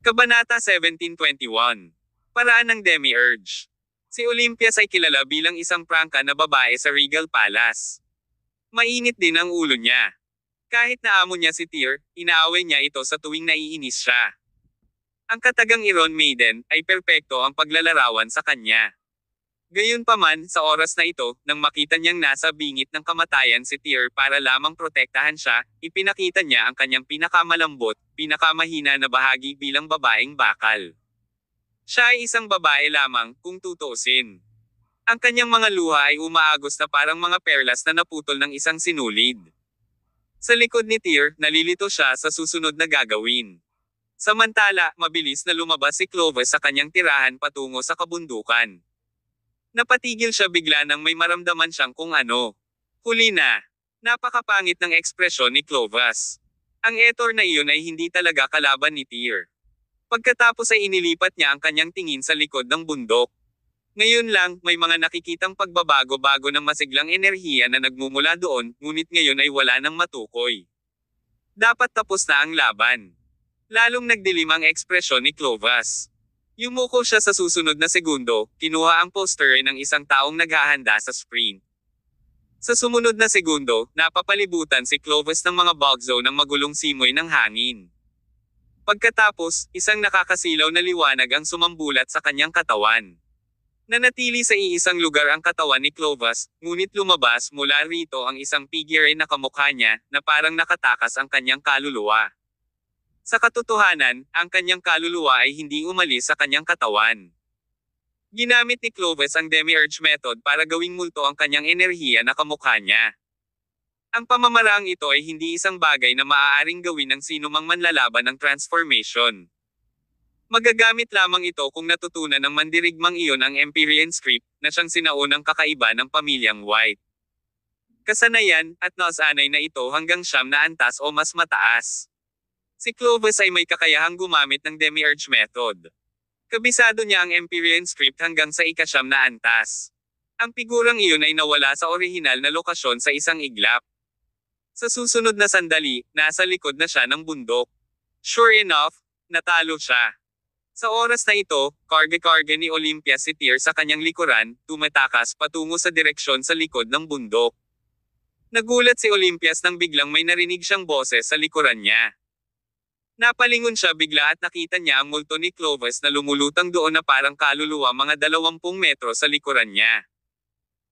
Kabanata 1721. Paraan ng Demiurge. Si Olympias ay kilala bilang isang prangka na babae sa Regal Palace. Mainit din ang ulo niya. Kahit naamo niya si Tyr, inaaway niya ito sa tuwing naiinis siya. Ang katagang Iron Maiden ay perpekto ang paglalarawan sa kanya. Gayunpaman, sa oras na ito, nang makita niyang nasa bingit ng kamatayan si Tyr para lamang protektahan siya, ipinakita niya ang kanyang pinakamalambot, pinakamahina na bahagi bilang babaeng bakal. Siya ay isang babae lamang, kung tutuusin. Ang kanyang mga luha ay umaagos na parang mga perlas na naputol ng isang sinulid. Sa likod ni Tyr, nalilito siya sa susunod na gagawin. Samantala, mabilis na lumabas si Clovis sa kanyang tirahan patungo sa kabundukan. Napatigil siya bigla nang may maramdaman siyang kung ano. Huli na. Napakapangit ng ekspresyon ni Clovis. Ang Etor na iyon ay hindi talaga kalaban ni Tyr. Pagkatapos ay inilipat niya ang kanyang tingin sa likod ng bundok. Ngayon lang, may mga nakikitang pagbabago-bago ng masiglang enerhiya na nagmumula doon, ngunit ngayon ay wala nang matukoy. Dapat tapos na ang laban. Lalong nagdilim ang ekspresyon ni Clovis. Yumuko siya sa susunod na segundo, kinuha ang poster ng isang taong naghahanda sa sprint. Sa sumunod na segundo, napapalibutan si Clovis ng mga bugzo ng magulong simoy ng hangin. Pagkatapos, isang nakakasilaw na liwanag ang sumambulat sa kanyang katawan. Nanatili sa iisang lugar ang katawan ni Clovis, ngunit lumabas mula rito ang isang figure na kamukha niya, na parang nakatakas ang kanyang kaluluwa. Sa katotohanan, ang kanyang kaluluwa ay hindi umalis sa kanyang katawan. Ginamit ni Clovis ang Demiurge method para gawing multo ang kanyang enerhiya na kamukha niya. Ang pamamaraang ito ay hindi isang bagay na maaaring gawin ng sinumang manlalaban ng transformation. Magagamit lamang ito kung natutunan ng mandirigmang iyon ang Empyrean script, na siyang sinaunang kakaiba ng pamilyang White. Kasanayan, at nasanay na ito hanggang 9 na antas o mas mataas. Si Clovis ay may kakayahang gumamit ng Demiurge method. Kabisado niya ang Empyrean script hanggang sa 9 na antas. Ang figurang iyon ay nawala sa orihinal na lokasyon sa isang iglap. Sa susunod na sandali, nasa likod na siya ng bundok. Sure enough, natalo siya. Sa oras na ito, karga-karga ni Olympias si Tyr sa kanyang likuran, tumatakas patungo sa direksyon sa likod ng bundok. Nagulat si Olympias nang biglang may narinig siyang boses sa likuran niya. Napalingon siya bigla at nakita niya ang multo ni Clovis na lumulutang doon na parang kaluluwa mga 20 metro sa likuran niya.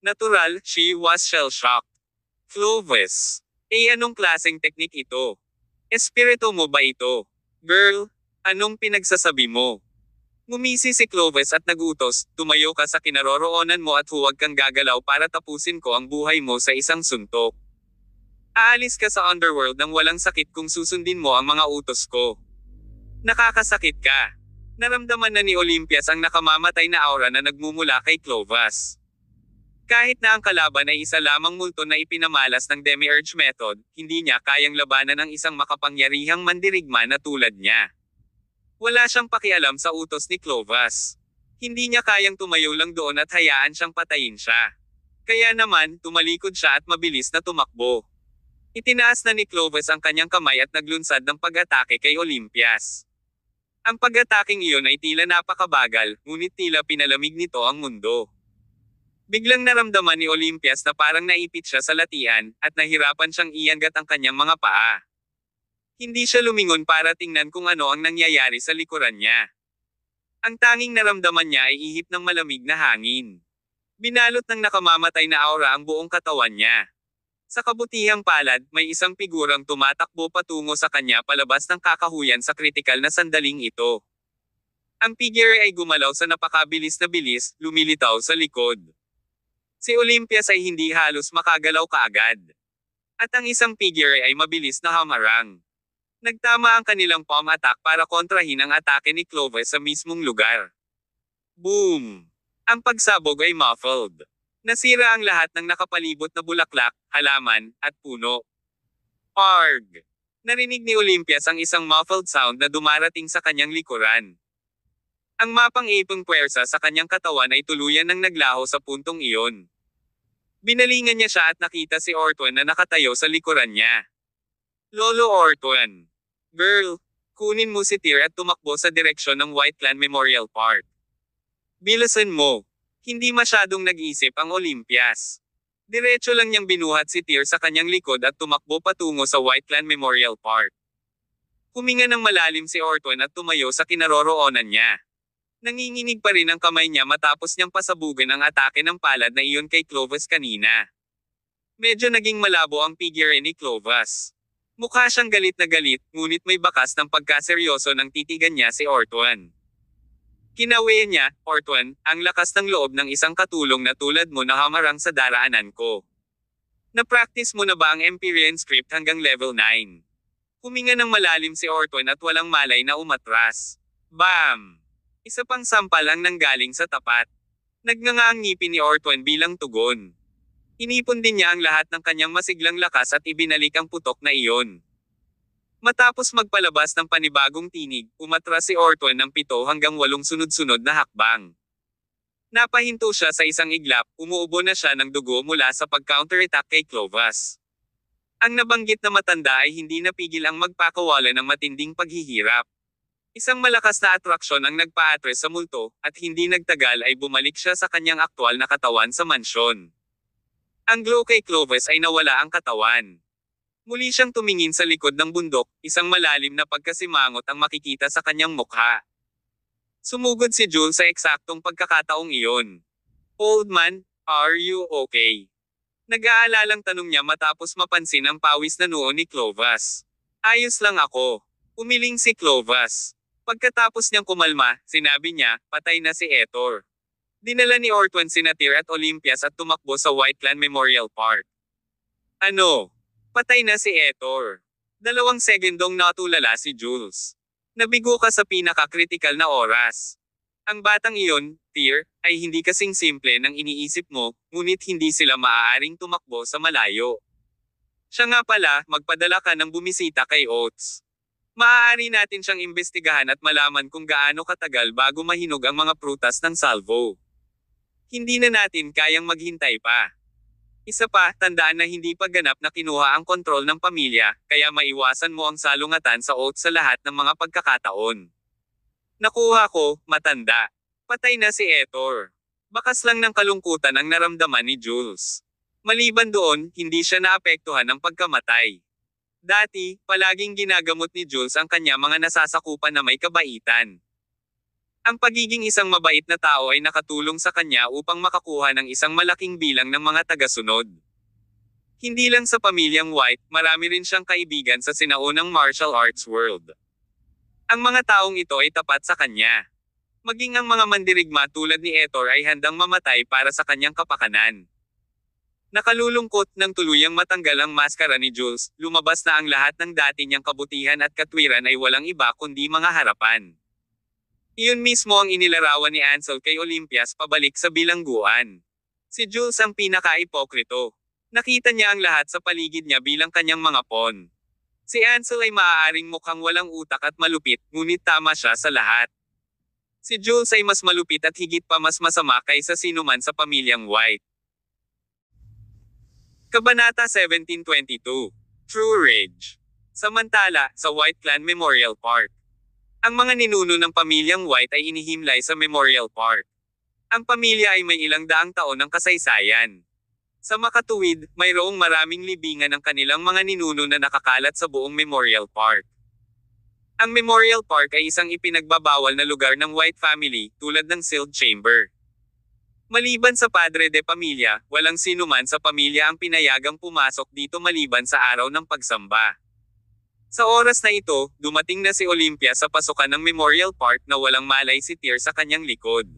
Natural, she was shell-shocked. Clovis. Anong klaseng teknik ito? Espiritu mo ba ito? Girl, anong pinagsasabi mo? Ngumisi si Clovis at nagutos, tumayo ka sa kinaroroonan mo at huwag kang gagalaw para tapusin ko ang buhay mo sa isang suntok. Aalis ka sa underworld nang walang sakit kung susundin mo ang mga utos ko. Nakakasakit ka. Naramdaman na ni Olympias ang nakamamatay na aura na nagmumula kay Clovis. Kahit na ang kalaban ay isa lamang multo na ipinamalas ng Demiurge method, hindi niya kayang labanan ng isang makapangyarihang mandirigma na tulad niya. Wala siyang pakialam sa utos ni Clovis. Hindi niya kayang tumayo lang doon at hayaan siyang patayin siya. Kaya naman, tumalikod siya at mabilis na tumakbo. Itinaas na ni Clovis ang kanyang kamay at naglunsad ng pag-atake kay Olympias. Ang pag-ataking iyon ay tila napakabagal, ngunit tila pinalamig nito ang mundo. Biglang naramdaman ni Olympias na parang naipit siya sa latian, at nahirapan siyang iangat ang kanyang mga paa. Hindi siya lumingon para tingnan kung ano ang nangyayari sa likuran niya. Ang tanging naramdaman niya ay ihip ng malamig na hangin. Binalot ng nakamamatay na aura ang buong katawan niya. Sa kabutihang palad, may isang figurang tumatakbo patungo sa kanya palabas ng kakahuyan sa kritikal na sandaling ito. Ang figure ay gumalaw sa napakabilis na bilis, lumilitaw sa likod. Si Olympias ay hindi halos makagalaw kaagad. At ang isang figure ay mabilis na hamarang. Nagtama ang kanilang palm attack para kontrahin ang atake ni Clovis sa mismong lugar. Boom! Ang pagsabog ay muffled. Nasira ang lahat ng nakapalibot na bulaklak, halaman, at puno. Arg! Narinig ni Olympias ang isang muffled sound na dumarating sa kanyang likuran. Ang mapang-ipong puwersa sa kanyang katawan ay tuluyan ng naglaho sa puntong iyon. Binalingan niya siya at nakita si Ortwan na nakatayo sa likuran niya. Lolo Ortwan. Girl, Kunin mo si Tyr at tumakbo sa direksyon ng White Clan Memorial Park. Bilisan mo. Hindi masyadong nag-isip ang Olympias. Diretso lang niyang binuhat si Tyr sa kanyang likod at tumakbo patungo sa White Clan Memorial Park. Huminga ng malalim si Ortwen at tumayo sa kinaroroonan niya. Nanginginig pa rin ang kamay niya matapos niyang pasabugan ang atake ng palad na iyon kay Clovis kanina. Medyo naging malabo ang figure ni Clovis. Mukha siyang galit na galit, ngunit may bakas ng pagkaseryoso nang titigan niya si Ortwen. Kinawian niya, Ortwen, ang lakas ng loob ng isang katulong na tulad mo na hamarang sa daraanan ko. Na-practice mo na ba ang Empyrean script hanggang level 9? Huminga ng malalim si Ortwen at walang malay na umatras. Bam! Isa pang sampal ang nanggaling sa tapat. Nagnganga ang ngipin ni Ortwen bilang tugon. Inipon din niya ang lahat ng kanyang masiglang lakas at ibinalik ang putok na iyon. Matapos magpalabas ng panibagong tinig, umatras si Ortwen ng 7 hanggang 8 sunod-sunod na hakbang. Napahinto siya sa isang iglap, umuubo na siya ng dugo mula sa pag-counterattack kay Clovis. Ang nabanggit na matanda ay hindi napigil ang magpakawala ng matinding paghihirap. Isang malakas na atraksyon ang nagpa-atres sa multo, at hindi nagtagal ay bumalik siya sa kanyang aktwal na katawan sa mansyon. Ang glow kay Clovis ay nawala ang katawan. Muli siyang tumingin sa likod ng bundok, isang malalim na pagkasimangot ang makikita sa kanyang mukha. Sumugod si Jules sa eksaktong pagkakataong iyon. Old man, are you okay? Nag-aalalang tanong niya matapos mapansin ang pawis na noo ni Clovis. Ayos lang ako. Umiling si Clovis. Pagkatapos niyang kumalma, sinabi niya, patay na si Etor. Dinala ni Ortwen sina Tyr at Olympias at tumakbo sa White Clan Memorial Park. Ano? Patay na si Etor. 2 segundong natulala si Jules. Nabigo ka sa pinaka-critical na oras. Ang batang iyon, Tyr, ay hindi kasing simple ng iniisip mo, ngunit hindi sila maaaring tumakbo sa malayo. Siya nga pala, magpadala ka ng bumisita kay Oates. Maaari natin siyang imbestigahan at malaman kung gaano katagal bago mahinog ang mga prutas ng salvo. Hindi na natin kayang maghintay pa. Isa pa, tandaan na hindi pa ganap na kinuha ang kontrol ng pamilya, kaya maiwasan mo ang salungatan sa Oates sa lahat ng mga pagkakataon. Nakuha ko, matanda. Patay na si Etor. Bakas lang ng kalungkutan ang naramdaman ni Jules. Maliban doon, hindi siya naapektuhan ng pagkamatay. Dati, palaging ginagamot ni Jules ang kanya mga nasasakupan na may kabaitan. Ang pagiging isang mabait na tao ay nakatulong sa kanya upang makakuha ng isang malaking bilang ng mga tagasunod. Hindi lang sa pamilyang White, marami rin siyang kaibigan sa sinaunang martial arts world. Ang mga taong ito ay tapat sa kanya. Maging ang mga mandirigma tulad ni Etor ay handang mamatay para sa kanyang kapakanan. Nakalulungkot nang tuluyang matanggal ang maskara ni Jules, lumabas na ang lahat ng dati niyang kabutihan at katwiran ay walang iba kundi mga harapan. Iyon mismo ang inilarawan ni Ansel kay Olympias pabalik sa bilangguan. Si Jules ang pinaka-ipokrito. Nakita niya ang lahat sa paligid niya bilang kanyang mga pawn. Si Ansel ay maaaring mukhang walang utak at malupit, ngunit tama siya sa lahat. Si Jules ay mas malupit at higit pa mas masama kaysa sinuman sa pamilyang White. Kabanata 1722. True Rage. Samantala, sa White Clan Memorial Park. Ang mga ninuno ng pamilyang White ay inihimlay sa Memorial Park. Ang pamilya ay may ilang daang taon ng kasaysayan. Sa makatuwid, mayroong maraming libingan ng kanilang mga ninuno na nakakalat sa buong Memorial Park. Ang Memorial Park ay isang ipinagbabawal na lugar ng White family, tulad ng Sealed Chamber. Maliban sa padre de pamilya, walang sinuman sa pamilya ang pinayagang pumasok dito maliban sa araw ng pagsamba. Sa oras na ito, dumating na si Olympia sa pasukan ng Memorial Park na walang malay si Tyr sa kanyang likod.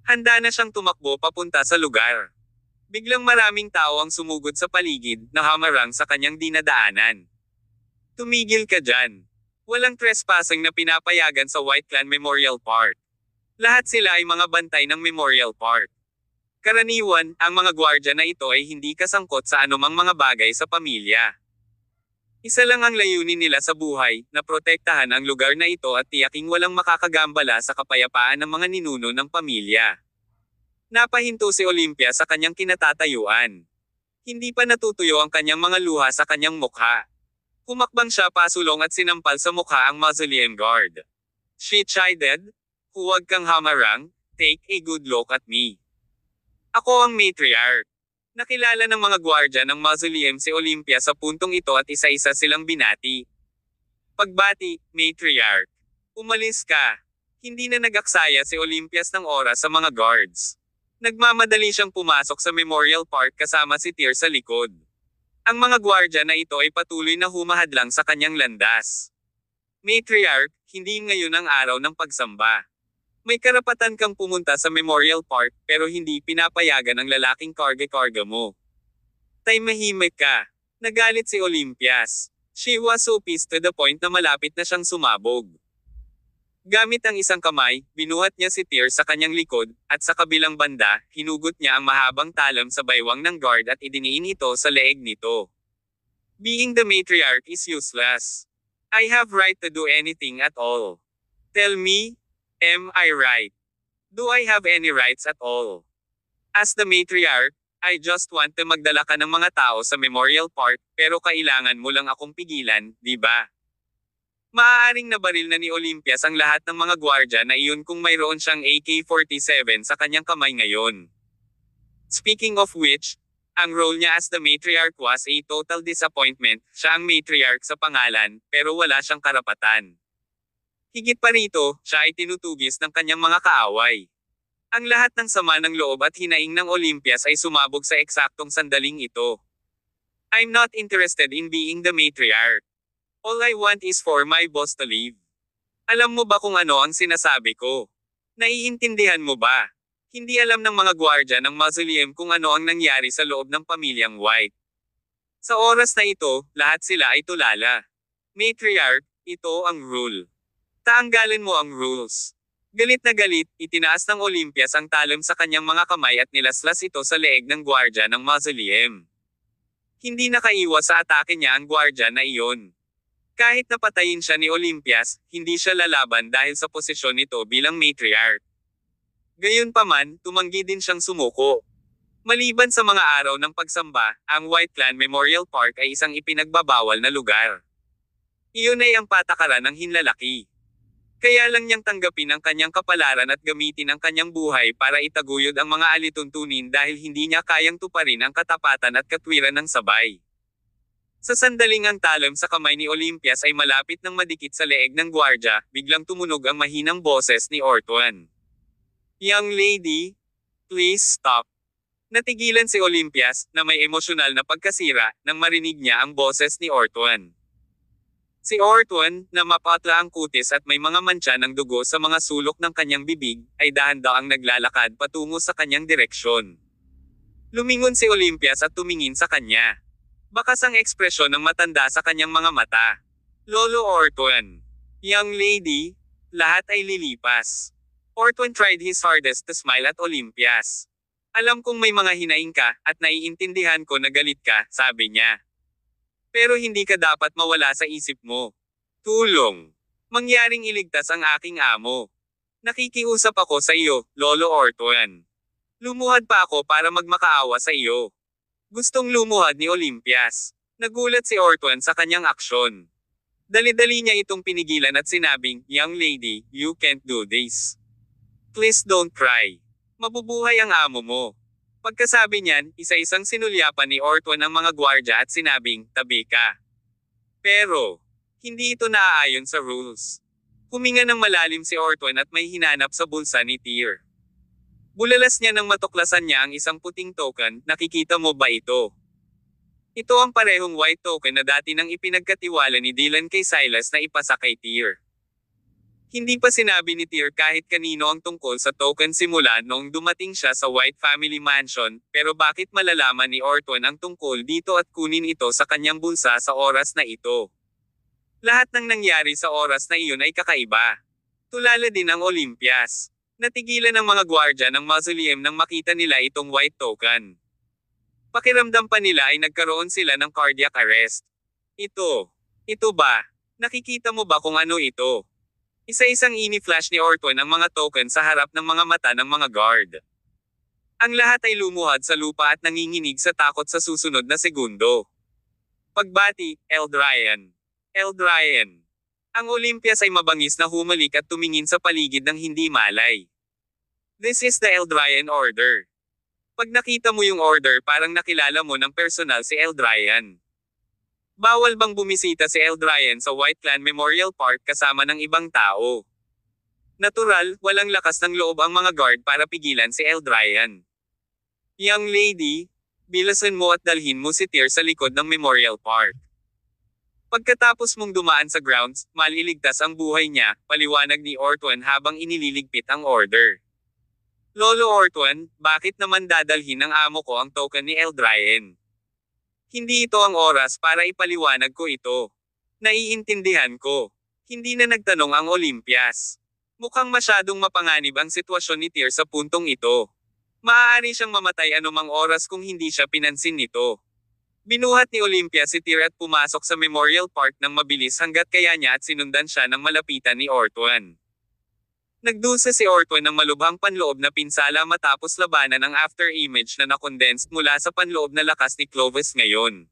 Handa na siyang tumakbo papunta sa lugar. Biglang maraming tao ang sumugod sa paligid, na hamarang sa kanyang dinadaanan. Tumigil ka dyan. Walang trespassing na pinapayagan sa White Clan Memorial Park. Lahat sila ay mga bantay ng Memorial Park. Karaniwan, ang mga gwardya na ito ay hindi kasangkot sa anumang mga bagay sa pamilya. Isa lang ang layunin nila sa buhay, na protektahan ang lugar na ito at tiyaking walang makakagambala sa kapayapaan ng mga ninuno ng pamilya. Napahinto si Olympia sa kanyang kinatatayuan. Hindi pa natutuyo ang kanyang mga luha sa kanyang mukha. Humakbang siya pasulong at sinampal sa mukha ang mausoleum guard. She chided, "Huwag kang hamarang, take a good look at me. Ako ang matriarch." Nakilala ng mga gwardya ng mausoleum si Olympia sa puntong ito at isa-isa silang binati. Pagbati, matriarch. Umalis ka. Hindi na nag-aksaya si Olympias ng oras sa mga guards. Nagmamadali siyang pumasok sa Memorial Park kasama si Tyr sa likod. Ang mga gwardya na ito ay patuloy na humahadlang sa kanyang landas. Matriarch, hindi ngayon ang araw ng pagsamba. May karapatan kang pumunta sa Memorial Park pero hindi pinapayagan ng lalaking karga-karga mo. Tahimik ka. Nagalit si Olympias. She was so pissed to the point na malapit na siyang sumabog. Gamit ang isang kamay, binuhat niya si Tyr sa kanyang likod, at sa kabilang banda, hinugot niya ang mahabang talam sa baywang ng guard at idiniin ito sa leeg nito. Being the matriarch is useless. I have right to do anything at all. Tell me, am I right? Do I have any rights at all? As the matriarch, I just want to magdala ka ng mga tao sa Memorial Park, pero kailangan mo lang akong pigilan, di ba? Maaaring nabaril na ni Olympias ang lahat ng mga gwardya na iyon kung mayroon siyang AK-47 sa kanyang kamay ngayon. Speaking of which, ang role niya as the matriarch was a total disappointment. Siya ang matriarch sa pangalan, pero wala siyang karapatan. Higit pa rito, siya ay tinutugis ng kanyang mga kaaway. Ang lahat ng sama ng loob at hinaing ng Olympias ay sumabog sa eksaktong sandaling ito. I'm not interested in being the matriarch. All I want is for my boss to leave. Alam mo ba kung ano ang sinasabi ko? Naiintindihan mo ba? Hindi alam ng mga gwardya ng mausoleum kung ano ang nangyari sa loob ng pamilyang White. Sa oras na ito, lahat sila ay tulala. Matriarch, ito ang rule. Tanggalin mo ang rules. Galit na galit, itinaas ng Olympias ang talam sa kanyang mga kamay at nilaslas ito sa leeg ng gwardya ng mausoleum. Hindi nakaiwas sa atake niya ang gwardya na iyon. Kahit napatayin siya ni Olympias, hindi siya lalaban dahil sa posisyon nito bilang matriarch. Gayunpaman, tumanggi din siyang sumuko. Maliban sa mga araw ng pagsamba, ang White Clan Memorial Park ay isang ipinagbabawal na lugar. Iyon ay ang patakaran ng hinlalaki. Kaya lang niyang tanggapin ang kanyang kapalaran at gamitin ang kanyang buhay para itaguyod ang mga alituntunin dahil hindi niya kayang tuparin ang katapatan at katwiran ng sabay. Sa sandaling ang talam sa kamay ni Olympias ay malapit ng madikit sa leeg ng gwardya, biglang tumunog ang mahinang boses ni Ortuan. Young lady, please stop. Natigilan si Olympias, na may emosyonal na pagkasira, nang marinig niya ang boses ni Ortuan. Si Ortuan, na mapatla ang kutis at may mga mantsa ng dugo sa mga sulok ng kanyang bibig, ay dahan-daang naglalakad patungo sa kanyang direksyon. Lumingon si Olympias at tumingin sa kanya. Bakas ang ekspresyon ng matanda sa kanyang mga mata. Lolo Ortuan. Young lady, lahat ay lilipas. Ortuan tried his hardest to smile at Olympias. Alam kong may mga hinaing ka, at naiintindihan ko na galit ka, sabi niya. Pero hindi ka dapat mawala sa isip mo. Tulong. Mangyaring iligtas ang aking amo. Nakikiusap ako sa iyo, Lolo Ortuan. Lumuhad pa ako para magmakaawa sa iyo. Gustong lumuhad ni Olympias. Nagulat si Ortuan sa kanyang aksyon. Dali-dali niya itong pinigilan at sinabing, Young lady, you can't do this. Please don't cry. Mabubuhay ang amo mo. Pagkasabi niyan, isa-isang sinulyapan ni Ortuan ang mga gwardya at sinabing, tabi ka. Pero, hindi ito naaayon sa rules. Huminga ng malalim si Ortuan at may hinanap sa bulsa ni Tyr. Bulalas niya nang matuklasan niya ang isang puting token, nakikita mo ba ito? Ito ang parehong white token na dati nang ipinagkatiwala ni Dylan kay Silas na ipasa kay Tyr. Hindi pa sinabi ni Tyr kahit kanino ang tungkol sa token simula noong dumating siya sa White Family Mansion, pero bakit malalaman ni Ortuan ang tungkol dito at kunin ito sa kanyang bulsa sa oras na ito? Lahat ng nangyari sa oras na iyon ay kakaiba. Tulala din ang Olympias. Natigilan ang mga gwardya ng mausoleum nang makita nila itong white token. Pakiramdam pa nila ay nagkaroon sila ng cardiac arrest. Ito ba? Nakikita mo ba kung ano ito? Isa-isang ini-flash ni Ortuan ang mga token sa harap ng mga mata ng mga guard. Ang lahat ay lumuhad sa lupa at nanginginig sa takot sa susunod na segundo. Pagbati, Eldrayan. Eldrayan. Ang Olympias ay mabangis na humalik at tumingin sa paligid ng hindi malay. This is the Eldrayan Order. Pag nakita mo yung order parang nakilala mo ng personal si Eldrayan. Bawal bang bumisita si Eldrayan sa White Clan Memorial Park kasama ng ibang tao? Natural, walang lakas ng loob ang mga guard para pigilan si Eldrayan. Young lady, bilasan mo at dalhin mo si Tyr sa likod ng Memorial Park. Pagkatapos mong dumaan sa grounds, maliligtas ang buhay niya, paliwanag ni Ortwan habang inililigpit ang order. Lolo Ortwan, bakit naman dadalhin ng amo ko ang token ni Eldrayan? Hindi ito ang oras para ipaliwanag ko ito. Naiintindihan ko. Hindi na nagtanong ang Olympias. Mukhang masyadong mapanganib ang sitwasyon ni Tyr sa puntong ito. Maaari siyang mamatay anumang oras kung hindi siya pinansin nito. Binuhat ni Olympia si Tyr at pumasok sa Memorial Park ng mabilis hanggat kaya niya at sinundan siya ng malapitan ni Ortwan. Nagdusa si Ortwan ng malubhang panloob na pinsala matapos labanan ang after image na nakondensed mula sa panloob na lakas ni Clovis ngayon.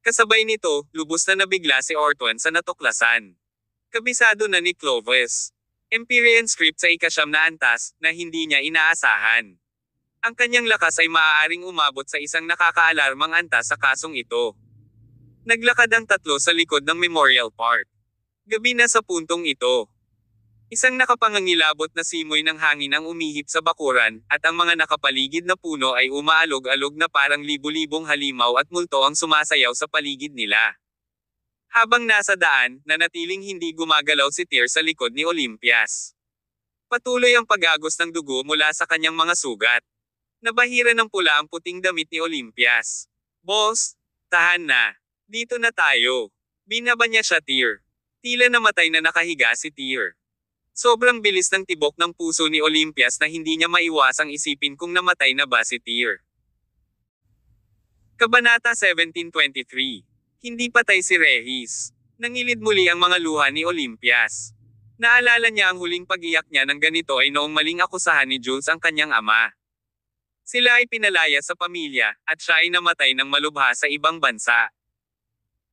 Kasabay nito, lubos na nabigla si Ortwan sa natuklasan. Kabisado na ni Clovis. Empyrean script sa ikasyam na antas, na hindi niya inaasahan. Ang kanyang lakas ay maaaring umabot sa isang nakakaalarmang antas sa kasong ito. Naglakad ang tatlo sa likod ng Memorial Park. Gabi na sa puntong ito. Isang nakapangangilabot na simoy ng hangin ang umihip sa bakuran, at ang mga nakapaligid na puno ay umaalog-alog na parang libu-libong halimaw at multo ang sumasayaw sa paligid nila. Habang nasa daan, nanatiling hindi gumagalaw si Tyr sa likod ni Olympias. Patuloy ang pag-agos ng dugo mula sa kanyang mga sugat. Nabahira ng pula ang puting damit ni Olympias. Boss, tahan na. Dito na tayo. Binaba niya siya Tyr. Tila namatay na nakahiga si Tyr. Sobrang bilis ng tibok ng puso ni Olympias na hindi niya maiwasang isipin kung namatay na ba si Tyr. Kabanata 1723. Hindi patay si Regis. Nangilid muli ang mga luha ni Olympias. Naalala niya ang huling pag-iyak niya ng ganito ay noong maling akusahan ni Jules ang kanyang ama. Sila ay pinalaya sa pamilya, at siya ay namatay ng malubha sa ibang bansa.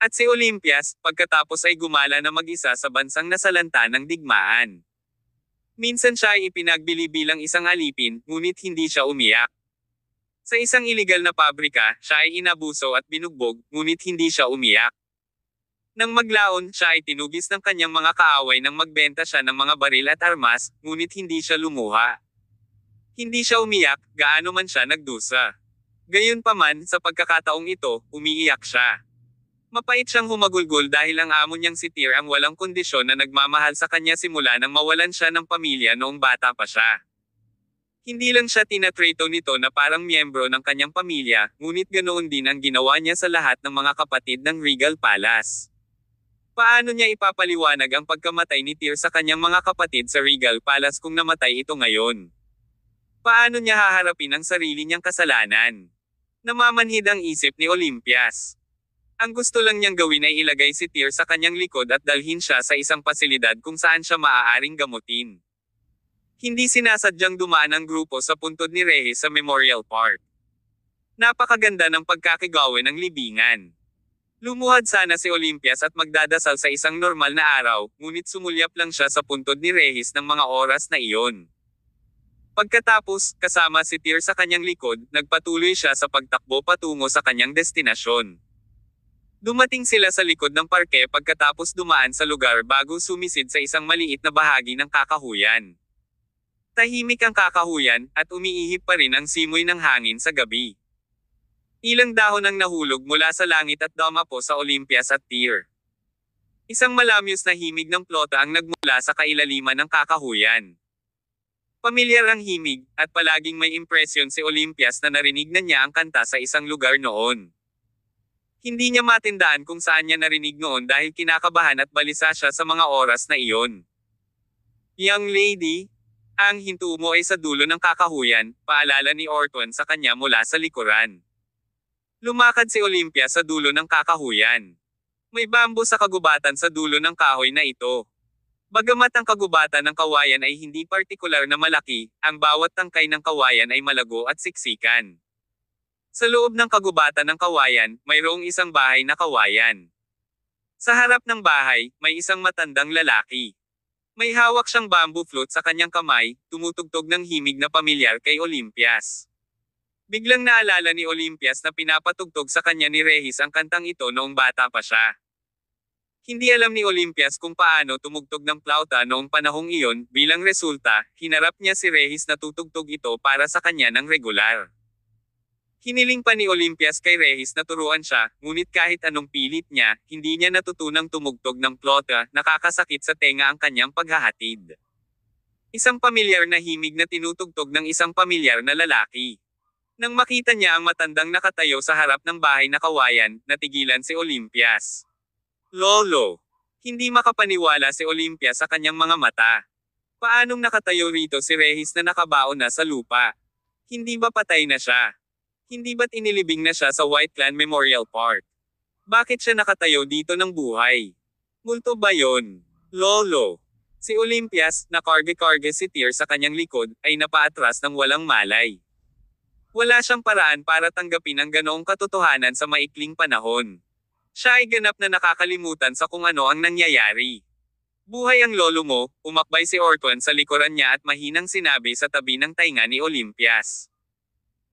At si Olympias, pagkatapos ay gumala na mag-isa sa bansang nasalanta ng digmaan. Minsan siya ay ipinagbili bilang isang alipin, ngunit hindi siya umiyak. Sa isang iligal na pabrika, siya ay inabuso at binugbog, ngunit hindi siya umiyak. Nang maglaon, siya ay tinugis ng kanyang mga kaaway nang magbenta siya ng mga baril at armas, ngunit hindi siya lumuha. Hindi siya umiyak, gaano man siya nagdusa. Gayunpaman, sa pagkakataong ito, umiiyak siya. Mapait siyang humagulgol dahil ang amo niyang si Tyr ang walang kondisyon na nagmamahal sa kanya simula nang mawalan siya ng pamilya noong bata pa siya. Hindi lang siya tinatrato nito na parang miyembro ng kanyang pamilya, ngunit ganoon din ang ginawa niya sa lahat ng mga kapatid ng Regal Palace. Paano niya ipapaliwanag ang pagkamatay ni Tyr sa kanyang mga kapatid sa Regal Palace kung namatay ito ngayon? Paano niya haharapin ang sarili niyang kasalanan? Namamanhid ang isip ni Olympias. Ang gusto lang niyang gawin ay ilagay si Tyr sa kanyang likod at dalhin siya sa isang pasilidad kung saan siya maaaring gamutin. Hindi sinasadyang dumaan ang grupo sa puntod ni Regis sa Memorial Park. Napakaganda ng pagkakagawa ng libingan. Lumuhad sana si Olympias at magdadasal sa isang normal na araw, ngunit sumulyap lang siya sa puntod ni Regis ng mga oras na iyon. Pagkatapos, kasama si Tyr sa kanyang likod, nagpatuloy siya sa pagtakbo patungo sa kanyang destinasyon. Dumating sila sa likod ng parke pagkatapos dumaan sa lugar bago sumisid sa isang maliit na bahagi ng kakahuyan. Tahimik ang kakahuyan, at umiihip pa rin ang simoy ng hangin sa gabi. Ilang dahon ang nahulog mula sa langit at dumapo sa Olympias at Tyr. Isang malamyos na himig ng plota ang nagmula sa kailaliman ng kakahuyan. Pamilyar ang himig, at palaging may impresyon si Olympias na narinig na niya ang kanta sa isang lugar noon. Hindi niya matindaan kung saan niya narinig noon dahil kinakabahan at balisa siya sa mga oras na iyon. Young lady, ang hinto mo ay sa dulo ng kakahuyan, paalala ni Ortwan sa kanya mula sa likuran. Lumakad si Olympia sa dulo ng kakahuyan. May bambo sa kagubatan sa dulo ng kahoy na ito. Bagamat ang kagubatan ng kawayan ay hindi partikular na malaki, ang bawat tangkay ng kawayan ay malago at siksikan. Sa loob ng kagubatan ng kawayan, mayroong isang bahay na kawayan. Sa harap ng bahay, may isang matandang lalaki. May hawak siyang bamboo flute sa kanyang kamay, tumutugtog ng himig na pamilyar kay Olympias. Biglang naalala ni Olympias na pinapatugtog sa kanya ni Regis ang kantang ito noong bata pa siya. Hindi alam ni Olympias kung paano tumugtog ng plauta noong panahong iyon, bilang resulta, hinarap niya si Regis na tutugtog ito para sa kanya ng regular. Hiniling pa ni Olympias kay Regis na turuan siya, ngunit kahit anong pilit niya, hindi niya natutunang tumugtog ng plauta, nakakasakit sa tenga ang kanyang paghahatid. Isang pamilyar na himig na tinutugtog ng isang pamilyar na lalaki. Nang makita niya ang matandang nakatayo sa harap ng bahay na kawayan, natigilan si Olympias. Lolo! Hindi makapaniwala si Olympias sa kanyang mga mata. Paanong nakatayo rito si Regis na nakabaon na sa lupa? Hindi ba patay na siya? Hindi ba't inilibing na siya sa White Clan Memorial Park? Bakit siya nakatayo dito ng buhay? Multo ba yon? Lolo! Si Olympias, na karge-karge si Tyr sa kanyang likod, ay napaatras ng walang malay. Wala siyang paraan para tanggapin ang ganoong katotohanan sa maikling panahon. Siya ay ganap na nakakalimutan sa kung ano ang nangyayari. Buhay ang lolo mo, umakbay si Ortuan sa likuran niya at mahinang sinabi sa tabi ng tainga ni Olympias.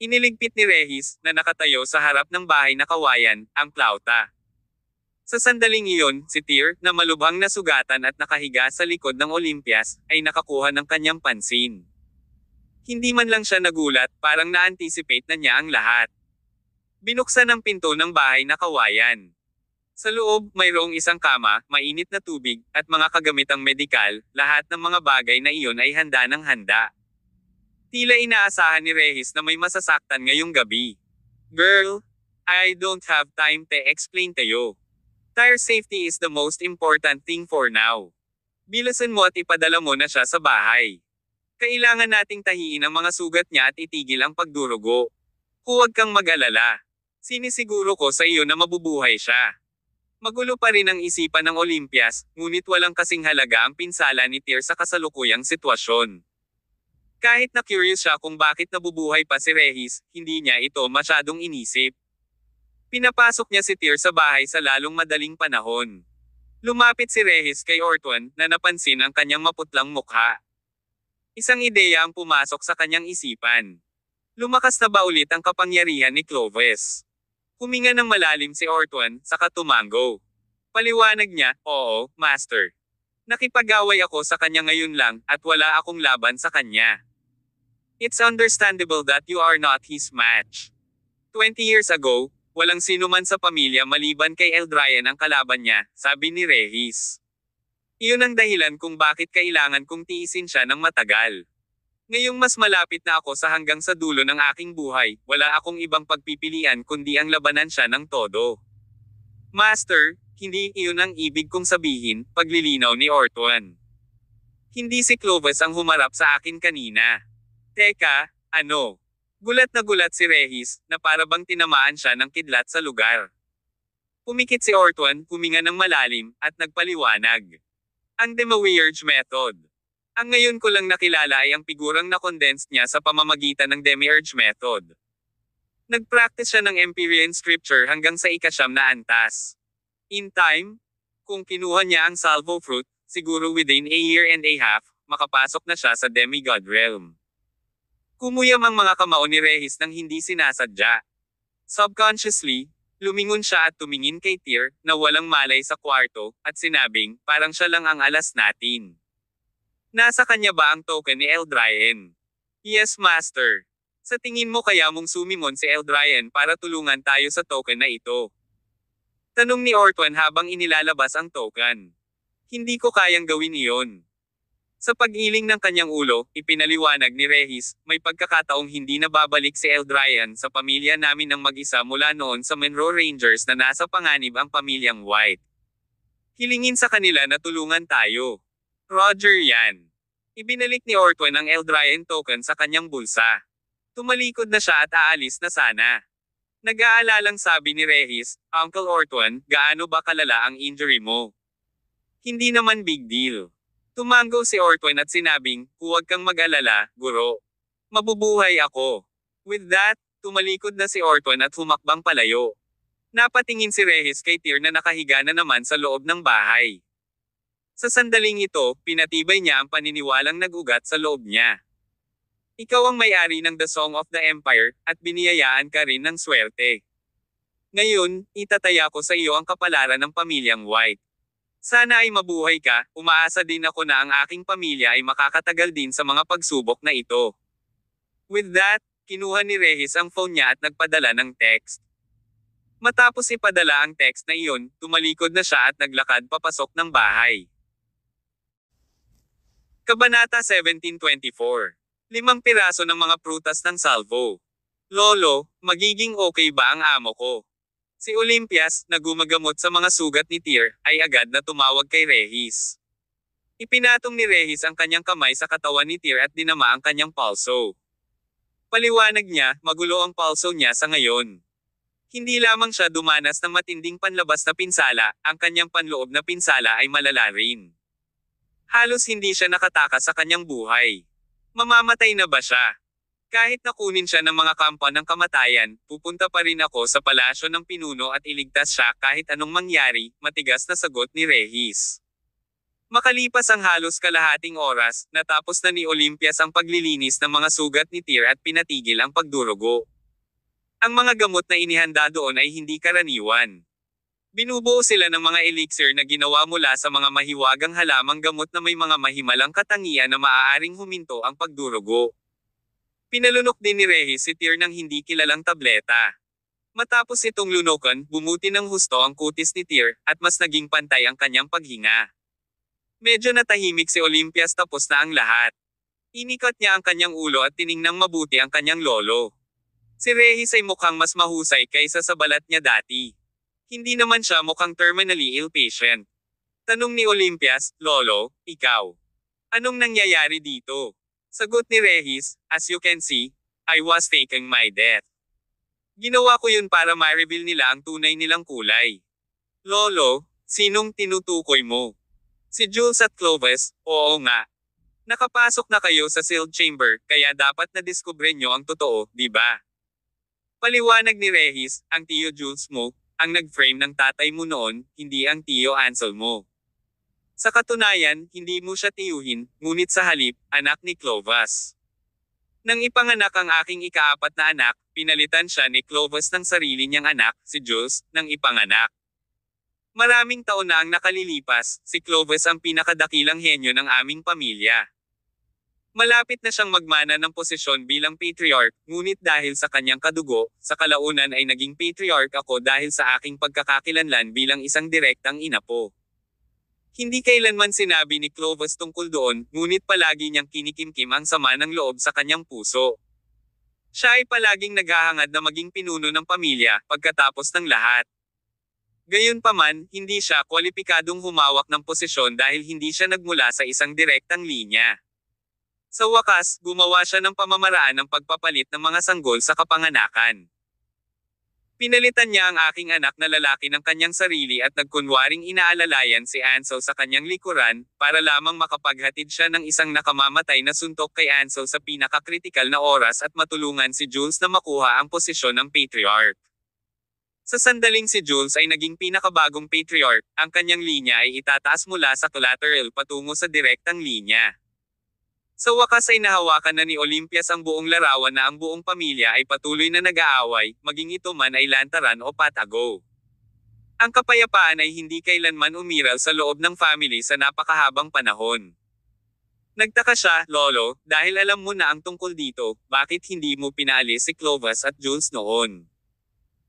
Iniligpit ni Regis, na nakatayo sa harap ng bahay na kawayan, ang plauta. Sa sandaling iyon, si Tyr, na malubhang nasugatan at nakahiga sa likod ng Olympias, ay nakakuha ng kanyang pansin. Hindi man lang siya nagulat, parang na-anticipate na niya ang lahat. Binuksan ang pinto ng bahay na kawayan. Sa loob, mayroong isang kama, mainit na tubig, at mga kagamitang medikal, lahat ng mga bagay na iyon ay handa ng handa. Tila inaasahan ni Regis na may masasaktan ngayong gabi. Girl, I don't have time to explain to you. Tire safety is the most important thing for now. Bilasan mo at ipadala mo na siya sa bahay. Kailangan nating tahiin ang mga sugat niya at itigil ang pagdurugo. Huwag kang mag-alala. Sinisiguro ko sa iyo na mabubuhay siya. Magulo pa rin ang isipan ng Olympias, ngunit walang kasing halaga ang pinsala ni Tyr sa kasalukuyang sitwasyon. Kahit na curious siya kung bakit nabubuhay pa si Regis, hindi niya ito masyadong inisip. Pinapasok niya si Tyr sa bahay sa lalong madaling panahon. Lumapit si Regis kay Ortuan, na napansin ang kanyang maputlang mukha. Isang ideya ang pumasok sa kanyang isipan. Lumakas na ba ulit ang kapangyarihan ni Clovis? Huminga ng malalim si Ortuan, saka tumango. Paliwanag niya, oo, Master. Nakipag-away ako sa kanya ngayon lang, at wala akong laban sa kanya. It's understandable that you are not his match. 20 years ago, walang sino man sa pamilya maliban kay Eldrayan ang kalaban niya, sabi ni Regis. Iyon ang dahilan kung bakit kailangan kong tiisin siya ng matagal. Ngayong mas malapit na ako sa hanggang sa dulo ng aking buhay, wala akong ibang pagpipilian kundi ang labanan siya ng todo. Master, hindi iyon ang ibig kong sabihin, paglilinaw ni Ortuan. Hindi si Clovis ang humarap sa akin kanina. Teka, ano? Gulat na gulat si Regis, na para bang tinamaan siya ng kidlat sa lugar. Pumikit si Ortuan, huminga ng malalim, at nagpaliwanag. Ang Demiurge Method. Ang ngayon ko lang nakilala ay ang figurang na-condensed niya sa pamamagitan ng Demiurge Method. Nag-practice siya ng Empyrean Scripture hanggang sa ika-9 na antas. In time, kung kinuha niya ang Salvo Fruit, siguro within a year and a half, makapasok na siya sa Demigod Realm. Kumuyam ang mga kamao ni Regis nang hindi sinasadya. Subconsciously, lumingon siya at tumingin kay Tyr, na walang malay sa kwarto, at sinabing, parang siya lang ang alas natin. Nasa kanya ba ang token ni Eldrayan? Yes, Master. Sa tingin mo kaya mong sumimon si Eldrayan para tulungan tayo sa token na ito? Tanong ni Ortuan habang inilalabas ang token. Hindi ko kayang gawin iyon. Sa pag-iling ng kanyang ulo, ipinaliwanag ni Regis, may pagkakataong hindi na babalik si Eldrayan sa pamilya namin ng mag-isa mula noon sa Monroe Rangers na nasa panganib ang pamilyang White. Hilingin sa kanila na tulungan tayo. Roger yan. Ibinalik ni Ortuan ang Eldrayan token sa kanyang bulsa. Tumalikod na siya at aalis na sana. Nag-aalalang sabi ni Regis, Uncle Ortuan, gaano ba kalala ang injury mo? Hindi naman big deal. Tumango si Ortuan at sinabing, huwag kang mag-alala, guro. Mabubuhay ako. With that, tumalikod na si Ortuan at humakbang palayo. Napatingin si Regis kay Tyr na nakahiga na naman sa loob ng bahay. Sa sandaling ito, pinatibay niya ang paniniwalang nag-ugat sa loob niya. Ikaw ang may-ari ng The Song of the Empire, at biniyayaan ka rin ng swerte. Ngayon, itataya ko sa iyo ang kapalaran ng pamilyang White. Sana ay mabuhay ka, umaasa din ako na ang aking pamilya ay makakatagal din sa mga pagsubok na ito. With that, kinuha ni Regis ang phone niya at nagpadala ng text. Matapos ipadala ang text na iyon, tumalikod na siya at naglakad papasok ng bahay. Kabanata 1724. 5 piraso ng mga prutas ng salvo. Lolo, magiging okay ba ang amo ko? Si Olympias, na gumagamot sa mga sugat ni Tyr, ay agad na tumawag kay Regis. Ipinatong ni Regis ang kanyang kamay sa katawan ni Tyr at dinama ang kanyang pulso. Paliwanag niya, magulo ang pulso niya sa ngayon. Hindi lamang siya dumanas ng matinding panlabas na pinsala, ang kanyang panloob na pinsala ay malala rin. Halos hindi siya nakatakas sa kanyang buhay. Mamamatay na ba siya? Kahit nakunin siya ng mga kampo ng kamatayan, pupunta pa rin ako sa palasyo ng pinuno at iligtas siya kahit anong mangyari, matigas na sagot ni Regis. Makalipas ang halos kalahating oras, natapos na ni Olympias ang paglilinis ng mga sugat ni Tyr at pinatigil ang pagdurugo. Ang mga gamot na inihanda doon ay hindi karaniwan. Binubuo sila ng mga elixir na ginawa mula sa mga mahiwagang halamang gamot na may mga mahimalang katangian na maaaring huminto ang pagdurugo. Pinalunok din ni Regis si Tyr ng hindi kilalang tableta. Matapos itong lunukan, bumuti ng husto ang kutis ni Tyr, at mas naging pantay ang kanyang paghinga. Medyo natahimik si Olympias tapos na ang lahat. Inikat niya ang kanyang ulo at tiningnang mabuti ang kanyang lolo. Si Regis ay mukhang mas mahusay kaysa sa balat niya dati. Hindi naman siya mukhang terminally ill patient. Tanong ni Olympias, Lolo, ikaw. Anong nangyayari dito? Sagot ni Regis, as you can see, I was faking my death. Ginawa ko yun para ma-reveal nila ang tunay nilang kulay. Lolo, sinong tinutukoy mo? Si Jules at Clovis, oo nga. Nakapasok na kayo sa sealed chamber, kaya dapat na-discover nyo ang totoo, di ba? Paliwanag ni Regis, ang Tio Jules mo, ang nag-frame ng tatay mo noon, hindi ang Tio Ansel mo. Sa katunayan, hindi mo siya tiyuhin, ngunit sa halip, anak ni Clovis. Nang ipanganak ang aking ika-4 na anak, pinalitan siya ni Clovis ng sarili niyang anak, si Jules, nang ipanganak. Maraming taon na ang nakalilipas, si Clovis ang pinakadakilang henyo ng aming pamilya. Malapit na siyang magmana ng posisyon bilang patriarch, ngunit dahil sa kanyang kadugo, sa kalaunan ay naging patriarch ako dahil sa aking pagkakakilanlan bilang isang direktang inapo. Hindi kailanman sinabi ni Clovis tungkol doon, ngunit palagi niyang kinikimkim ang sama ng loob sa kanyang puso. Siya ay palaging naghahangad na maging pinuno ng pamilya, pagkatapos ng lahat. Gayunpaman, hindi siya kwalipikadong humawak ng posisyon dahil hindi siya nagmula sa isang direktang linya. Sa wakas, gumawa siya ng pamamaraan ng pagpapalit ng mga sanggol sa kapanganakan. Pinalitan niya ang aking anak na lalaki ng kanyang sarili at nagkunwaring inaalalayan si Ansel sa kanyang likuran, para lamang makapaghatid siya ng isang nakamamatay na suntok kay Ansel sa pinakakritikal na oras at matulungan si Jules na makuha ang posisyon ng patriarch. Sa sandaling si Jules ay naging pinakabagong patriarch, ang kanyang linya ay itataas mula sa collateral patungo sa direktang linya. Sa wakas ay nahawakan na ni Olympias ang buong larawan na ang buong pamilya ay patuloy na nag-aaway, maging ito man ay lantaran o patago. Ang kapayapaan ay hindi kailanman umiral sa loob ng family sa napakahabang panahon. Nagtaka siya, Lolo, dahil alam mo na ang tungkol dito, bakit hindi mo pinaalis si Clovis at Jules noon?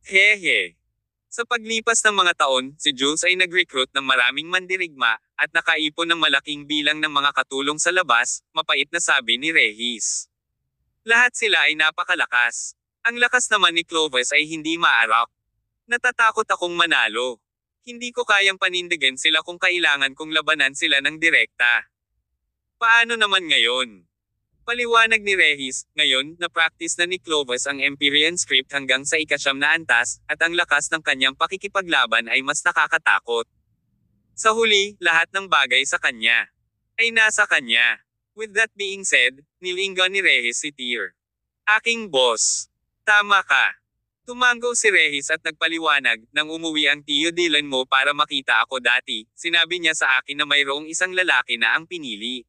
Hehe. Sa paglipas ng mga taon, si Jules ay nag-recruit ng maraming mandirigma, at nakaipon ng malaking bilang ng mga katulong sa labas, mapait na sabi ni Regis. Lahat sila ay napakalakas. Ang lakas naman ni Clovis ay hindi maarap. Natatakot akong manalo. Hindi ko kayang panindigan sila kung kailangan kong labanan sila ng direkta. Paano naman ngayon? Paliwanag ni Regis, ngayon, na-practice na ni Clovis ang Empyrean script hanggang sa ika-9 na antas, at ang lakas ng kanyang pakikipaglaban ay mas nakakatakot. Sa huli, lahat ng bagay sa kanya ay nasa kanya. With that being said, nilinggan ni Regis si Tyr. Aking boss. Tama ka. Tumango si Regis at nagpaliwanag, nang umuwi ang tiyo Dylan mo para makita ako dati, sinabi niya sa akin na mayroong isang lalaki na ang pinili.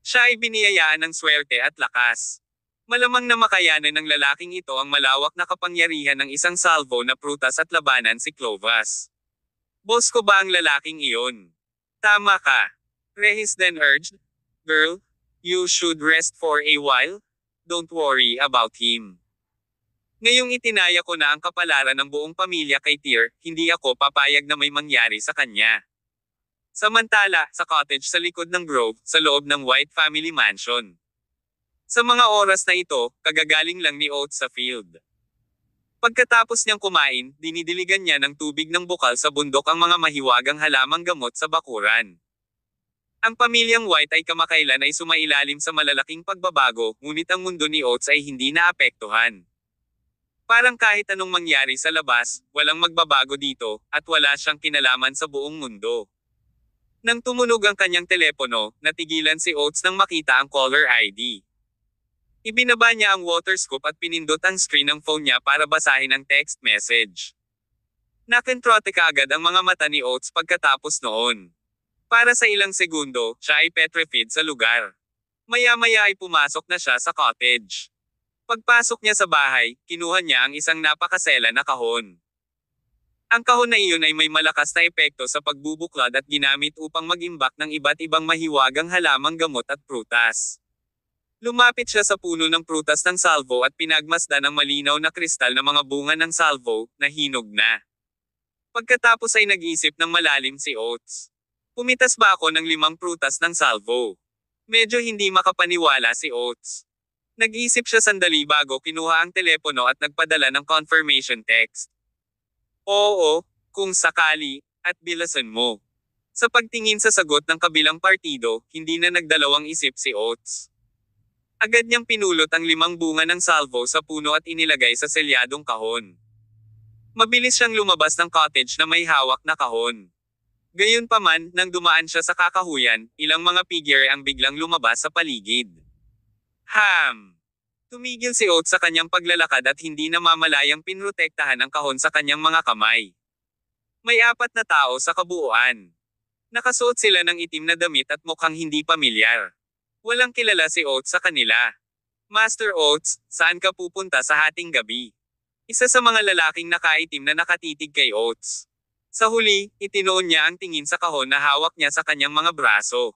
Siya ay biniyayaan ng swerte at lakas. Malamang na makayanan ng lalaking ito ang malawak na kapangyarihan ng isang salvo na prutas at labanan si Clovas. Boss ko ba ang lalaking iyon? Tama ka. Regis then urged, Girl, you should rest for a while. Don't worry about him. Ngayong itinaya ko na ang kapalaran ng buong pamilya kay Tyr, hindi ako papayag na may mangyari sa kanya. Samantala, sa cottage sa likod ng Grove, sa loob ng White Family Mansion. Sa mga oras na ito, kagagaling lang ni Oates sa field. Pagkatapos niyang kumain, dinidiligan niya ng tubig ng bukal sa bundok ang mga mahiwagang halamang gamot sa bakuran. Ang pamilyang White ay kamakailan ay sumailalim sa malalaking pagbabago, ngunit ang mundo ni Oates ay hindi naapektuhan. Parang kahit anong mangyari sa labas, walang magbabago dito, at wala siyang kinalaman sa buong mundo. Nang tumunog ang kanyang telepono, natigilan si Oates nang makita ang caller ID. Ibinaba niya ang water scoop at pinindot ang screen ng phone niya para basahin ang text message. Nakentrote kaagad ang mga mata ni Oates pagkatapos noon. Para sa ilang segundo, siya ay petrified sa lugar. Maya-maya ay pumasok na siya sa cottage. Pagpasok niya sa bahay, kinuha niya ang isang napakasela na kahon. Ang kahon na iyon ay may malakas na epekto sa pagbubuklad at ginamit upang mag-imbak ng iba't ibang mahiwagang halamang gamot at prutas. Lumapit siya sa puno ng prutas ng salvo at pinagmasdan ang malinaw na kristal na mga bunga ng salvo, na hinog na. Pagkatapos ay nag-isip ng malalim si Oates. Pumitas ba ako ng 5 prutas ng salvo? Medyo hindi makapaniwala si Oates. Nag-isip siya sandali bago kinuha ang telepono at nagpadala ng confirmation text. Oo, kung sakali, at bilasan mo. Sa pagtingin sa sagot ng kabilang partido, hindi na nagdalawang isip si Oates. Agad niyang pinulot ang 5 bunga ng salvo sa puno at inilagay sa selyadong kahon. Mabilis siyang lumabas ng cottage na may hawak na kahon. Gayunpaman, nang dumaan siya sa kakahuyan, ilang mga figure ang biglang lumabas sa paligid. Tumigil si Oates sa kanyang paglalakad at hindi namamalayang pinrotektahan ang kahon sa kanyang mga kamay. May 4 na tao sa kabuuan. Nakasuot sila ng itim na damit at mukhang hindi pamilyar. Walang kilala si Oates sa kanila. Master Oates, saan ka pupunta sa hating gabi? Isa sa mga lalaking nakaitim na nakatitig kay Oates. Sa huli, itinoon niya ang tingin sa kahon na hawak niya sa kanyang mga braso.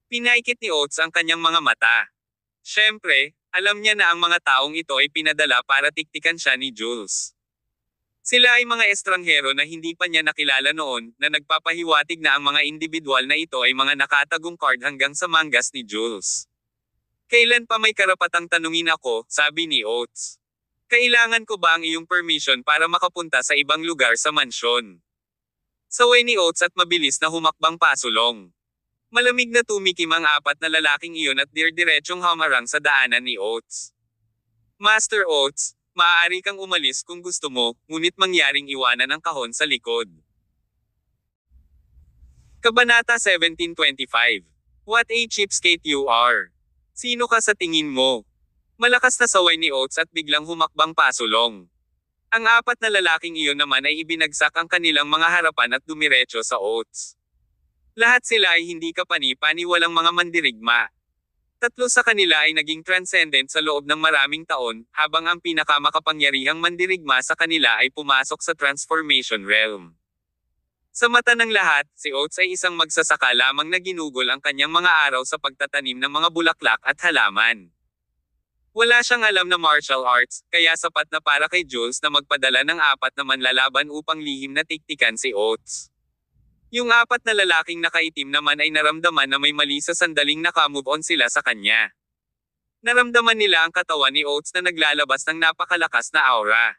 Pinaikit ni Oates ang kanyang mga mata. Siyempre, alam niya na ang mga taong ito ay pinadala para tiktikan siya ni Jules. Sila ay mga estranghero na hindi pa niya nakilala noon, na nagpapahiwatig na ang mga individual na ito ay mga nakatagong card hanggang sa mangas ni Jules. Kailan pa may karapatang tanungin ako, sabi ni Oates. Kailangan ko ba ang iyong permission para makapunta sa ibang lugar sa mansyon? Saway ni Oates at mabilis na humakbang pasulong. Malamig na tumikim ang 4 na lalaking iyon at dirdiretsong hamarang sa daanan ni Oates. Master Oates, maaari kang umalis kung gusto mo, ngunit mangyaring iwanan ang kahon sa likod. Kabanata 1725. What a cheapskate you are. Sino ka sa tingin mo? Malakas na saway ni Oates at biglang humakbang pasulong. Ang 4 na lalaking iyon naman ay ibinagsak ang kanilang mga harapan at dumiretso sa Oates. Lahat sila ay hindi kapani-paniwalang mga mandirigma. 3 sa kanila ay naging transcendent sa loob ng maraming taon, habang ang pinakamakapangyarihang mandirigma sa kanila ay pumasok sa transformation realm. Sa mata ng lahat, si Oates ay isang magsasaka lamang na ginugol ang kanyang mga araw sa pagtatanim ng mga bulaklak at halaman. Wala siyang alam na martial arts, kaya sapat na para kay Jules na magpadala ng 4 na manlalaban upang lihim na tiktikan si Oates. Yung 4 na lalaking nakaitim naman ay naramdaman na may mali sa sandaling nakamove on sila sa kanya. Naramdaman nila ang katawan ni Oates na naglalabas ng napakalakas na aura.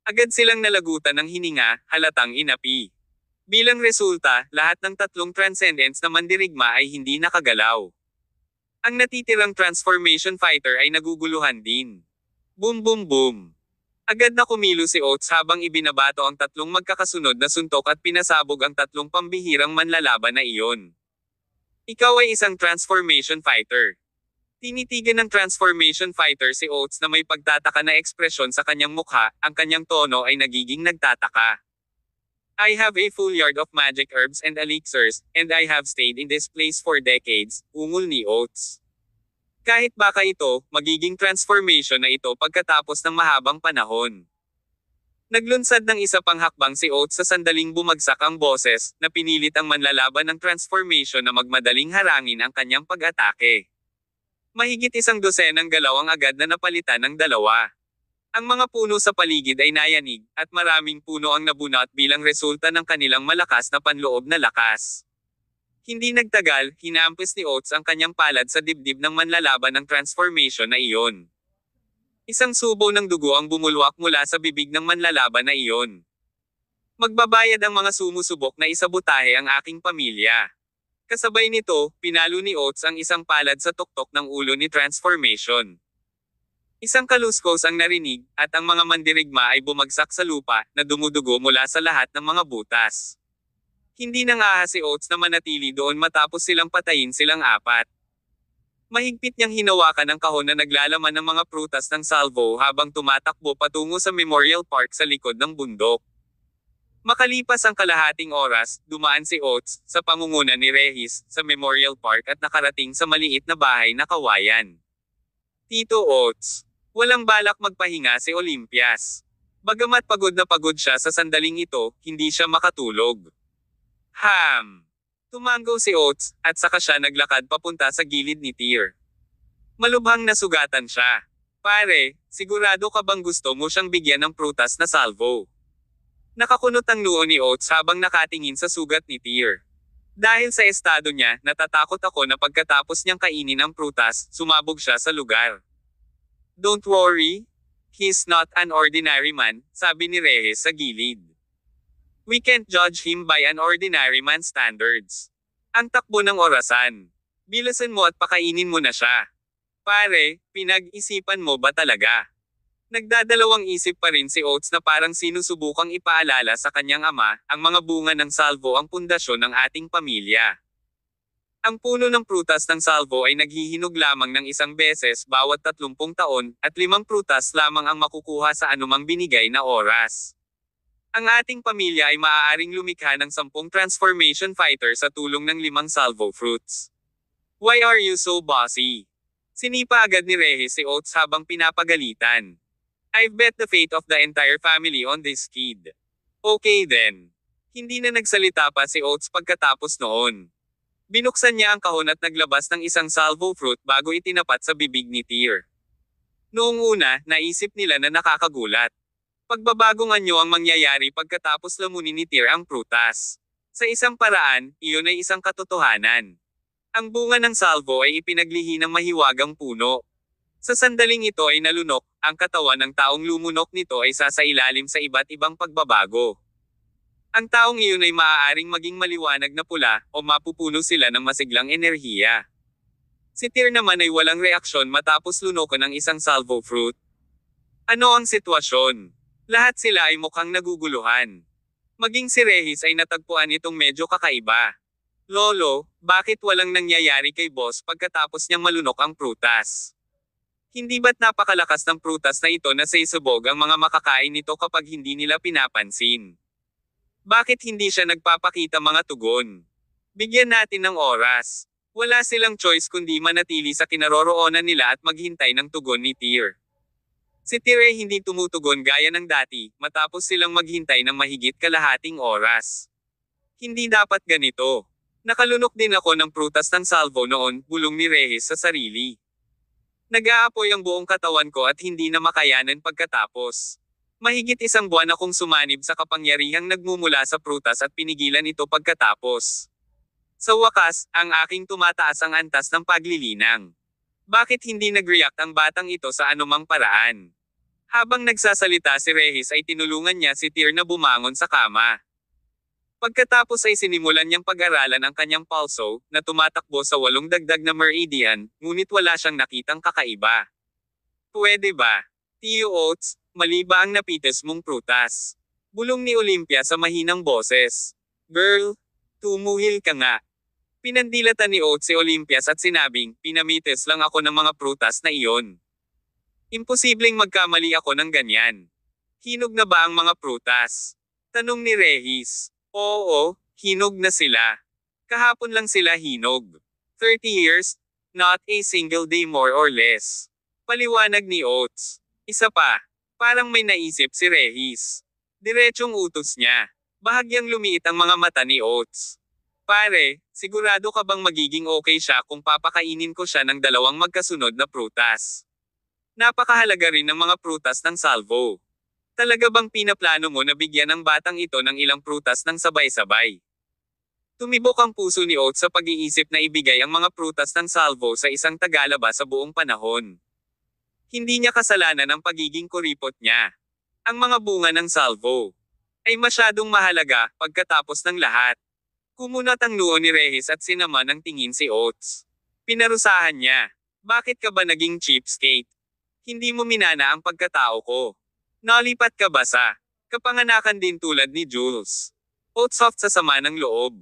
Agad silang nalagutan ng hininga, halatang inapi. Bilang resulta, lahat ng 3 transcendents na mandirigma ay hindi nakagalaw. Ang natitirang transformation fighter ay naguguluhan din. Boom boom boom. Agad na kumilos si Oates habang ibinabato ang 3 magkakasunod na suntok at pinasabog ang 3 pambihirang manlalaban na iyon. Ikaw ay isang transformation fighter. Tinitigan ng transformation fighter si Oats na may pagtataka na ekspresyon sa kanyang mukha, ang kanyang tono ay nagiging nagtataka. I have a full yard of magic herbs and elixirs, and I have stayed in this place for decades, ungol ni Oats. Kahit baka ito, magiging transformation na ito pagkatapos ng mahabang panahon. Naglunsad ng isa pang hakbang si Oats sa sandaling bumagsak ang boses, na pinilit ang manlalaban ng transformation na magmadaling harangin ang kanyang pag-atake. Mahigit isang dosenang galaw ang agad na napalitan ng dalawa. Ang mga puno sa paligid ay nayanig, at maraming puno ang nabunot bilang resulta ng kanilang malakas na panloob na lakas. Hindi nagtagal, hinampis ni Oats ang kanyang palad sa dibdib ng manlalaban ng transformation na iyon. Isang subo ng dugo ang bumulwak mula sa bibig ng manlalaban na iyon. Magbabayad ang mga sumusubok na isabotahe ang aking pamilya. Kasabay nito, pinalo ni Oats ang isang palad sa tuktok ng ulo ni Transformation. Isang kaluskos ang narinig, at ang mga mandirigma ay bumagsak sa lupa, na dumudugo mula sa lahat ng mga butas. Hindi nangahas si Oats na manatili doon matapos silang patayin silang apat. Mahigpit niyang hinawakan ang kahon na naglalaman ng mga prutas ng salvo habang tumatakbo patungo sa Memorial Park sa likod ng bundok. Makalipas ang kalahating oras, dumaan si Oats, sa pangunguna ni Regis, sa Memorial Park at nakarating sa maliit na bahay na kawayan. Tito Oats. Walang balak magpahinga si Olympias. Bagamat pagod na pagod siya sa sandaling ito, hindi siya makatulog. Tumango si Oats, at saka siya naglakad papunta sa gilid ni Tyr. Malubhang nasugatan siya. Pare, sigurado ka bang gusto mo siyang bigyan ng prutas na salvo? Nakakunot ang noo ni Oats habang nakatingin sa sugat ni Tyr. Dahil sa estado niya, natatakot ako na pagkatapos niyang kainin ang prutas, sumabog siya sa lugar. Don't worry. He's not an ordinary man, sabi ni Regis sa gilid. We can't judge him by an ordinary man's standards. Ang takbo ng orasan. Bilasan mo at pakainin mo na siya. Pare, pinag-isipan mo ba talaga? Nagdadalawang isip pa rin si Oats na parang sinusubukang ipaalala sa kanyang ama, ang mga bunga ng salvo ang pundasyon ng ating pamilya. Ang puno ng prutas ng salvo ay naghihinog lamang ng isang beses bawat 30 taon, at 5 prutas lamang ang makukuha sa anumang binigay na oras. Ang ating pamilya ay maaaring lumikha ng 10 transformation fighter sa tulong ng 5 salvo fruits. Why are you so bossy? Sinipa agad ni Regis si Oats habang pinapagalitan. I've bet the fate of the entire family on this kid. Okay then. Hindi na nagsalita pa si Oats pagkatapos noon. Binuksan niya ang kahon at naglabas ng isang salvo fruit bago itinapat sa bibig ni Tyr. Noong una, naisip nila na nakakagulat. Pagbabagong anyo ang mangyayari pagkatapos lamunin ni Tyr ang prutas. Sa isang paraan, iyon ay isang katotohanan. Ang bunga ng salvo ay ipinaglihi ng mahiwagang puno. Sa sandaling ito ay nalunok, ang katawan ng taong lumunok nito ay sasailalim sa iba't ibang pagbabago. Ang taong iyon ay maaaring maging maliwanag na pula, o mapupuno sila ng masiglang enerhiya. Si Tyr naman ay walang reaksyon matapos lunokan ng isang salvo fruit. Ano ang sitwasyon? Lahat sila ay mukhang naguguluhan. Maging si Regis ay natagpuan itong medyo kakaiba. Lolo, bakit walang nangyayari kay boss pagkatapos niyang malunok ang prutas? Hindi ba't napakalakas ng prutas na ito na saysabog ang mga makakain nito kapag hindi nila pinapansin? Bakit hindi siya nagpapakita mga tugon? Bigyan natin ng oras. Wala silang choice kundi manatili sa kinaroroonan nila at maghintay ng tugon ni Tyr. Si Tyr ay hindi tumutugon gaya ng dati, matapos silang maghintay ng mahigit kalahating oras. Hindi dapat ganito. Nakalunok din ako ng prutas ng salvo noon, bulong ni Regis sa sarili. Nag-aapoy ang buong katawan ko at hindi na makayanan pagkatapos. Mahigit 1 buwan akong sumanib sa kapangyarihang nagmumula sa prutas at pinigilan ito pagkatapos. Sa wakas, ang aking tumataas ang antas ng paglilinang. Bakit hindi nag-react ang batang ito sa anumang paraan? Habang nagsasalita si Regis ay tinulungan niya si Tyr na bumangon sa kama. Pagkatapos ay sinimulan niyang pag-aralan ang kanyang pulso, na tumatakbo sa 8 dagdag na meridian, ngunit wala siyang nakitang kakaiba. Pwede ba? Tio Oats, mali ba ang napites mong prutas? Bulong ni Olympia sa mahinang boses. Girl, tumuhil ka nga. Pinandilatan ni Oates si Olympias at sinabing, pinamites lang ako ng mga prutas na iyon. Imposibleng magkamali ako ng ganyan. Hinog na ba ang mga prutas? Tanong ni Regis. Oo, hinog na sila. Kahapon lang sila hinog. 30 years, not a single day more or less. Paliwanag ni Oates. Isa pa, parang may naisip si Regis. Diretsong utos niya. Bahagyang lumiit ang mga mata ni Oates. Pare, sigurado ka bang magiging okay siya kung papakainin ko siya ng dalawang magkasunod na prutas? Napakahalaga rin ng mga prutas ng salvo. Talaga bang pinaplano mo na bigyan ang batang ito ng ilang prutas ng sabay-sabay? Tumibok ang puso ni Oates sa pag-iisip na ibigay ang mga prutas ng salvo sa isang tagalaba sa buong panahon. Hindi niya kasalanan ang pagiging kuripot niya. Ang mga bunga ng salvo ay masyadong mahalaga pagkatapos ng lahat. Kumunat ang noo ni Regis at sinama ng tingin si Oates. Pinarusahan niya. Bakit ka ba naging cheapskate? Hindi mo minana ang pagkatao ko. Nalipat ka ba sa kapanganakan din tulad ni Jules? Oates soft sa sama ng loob.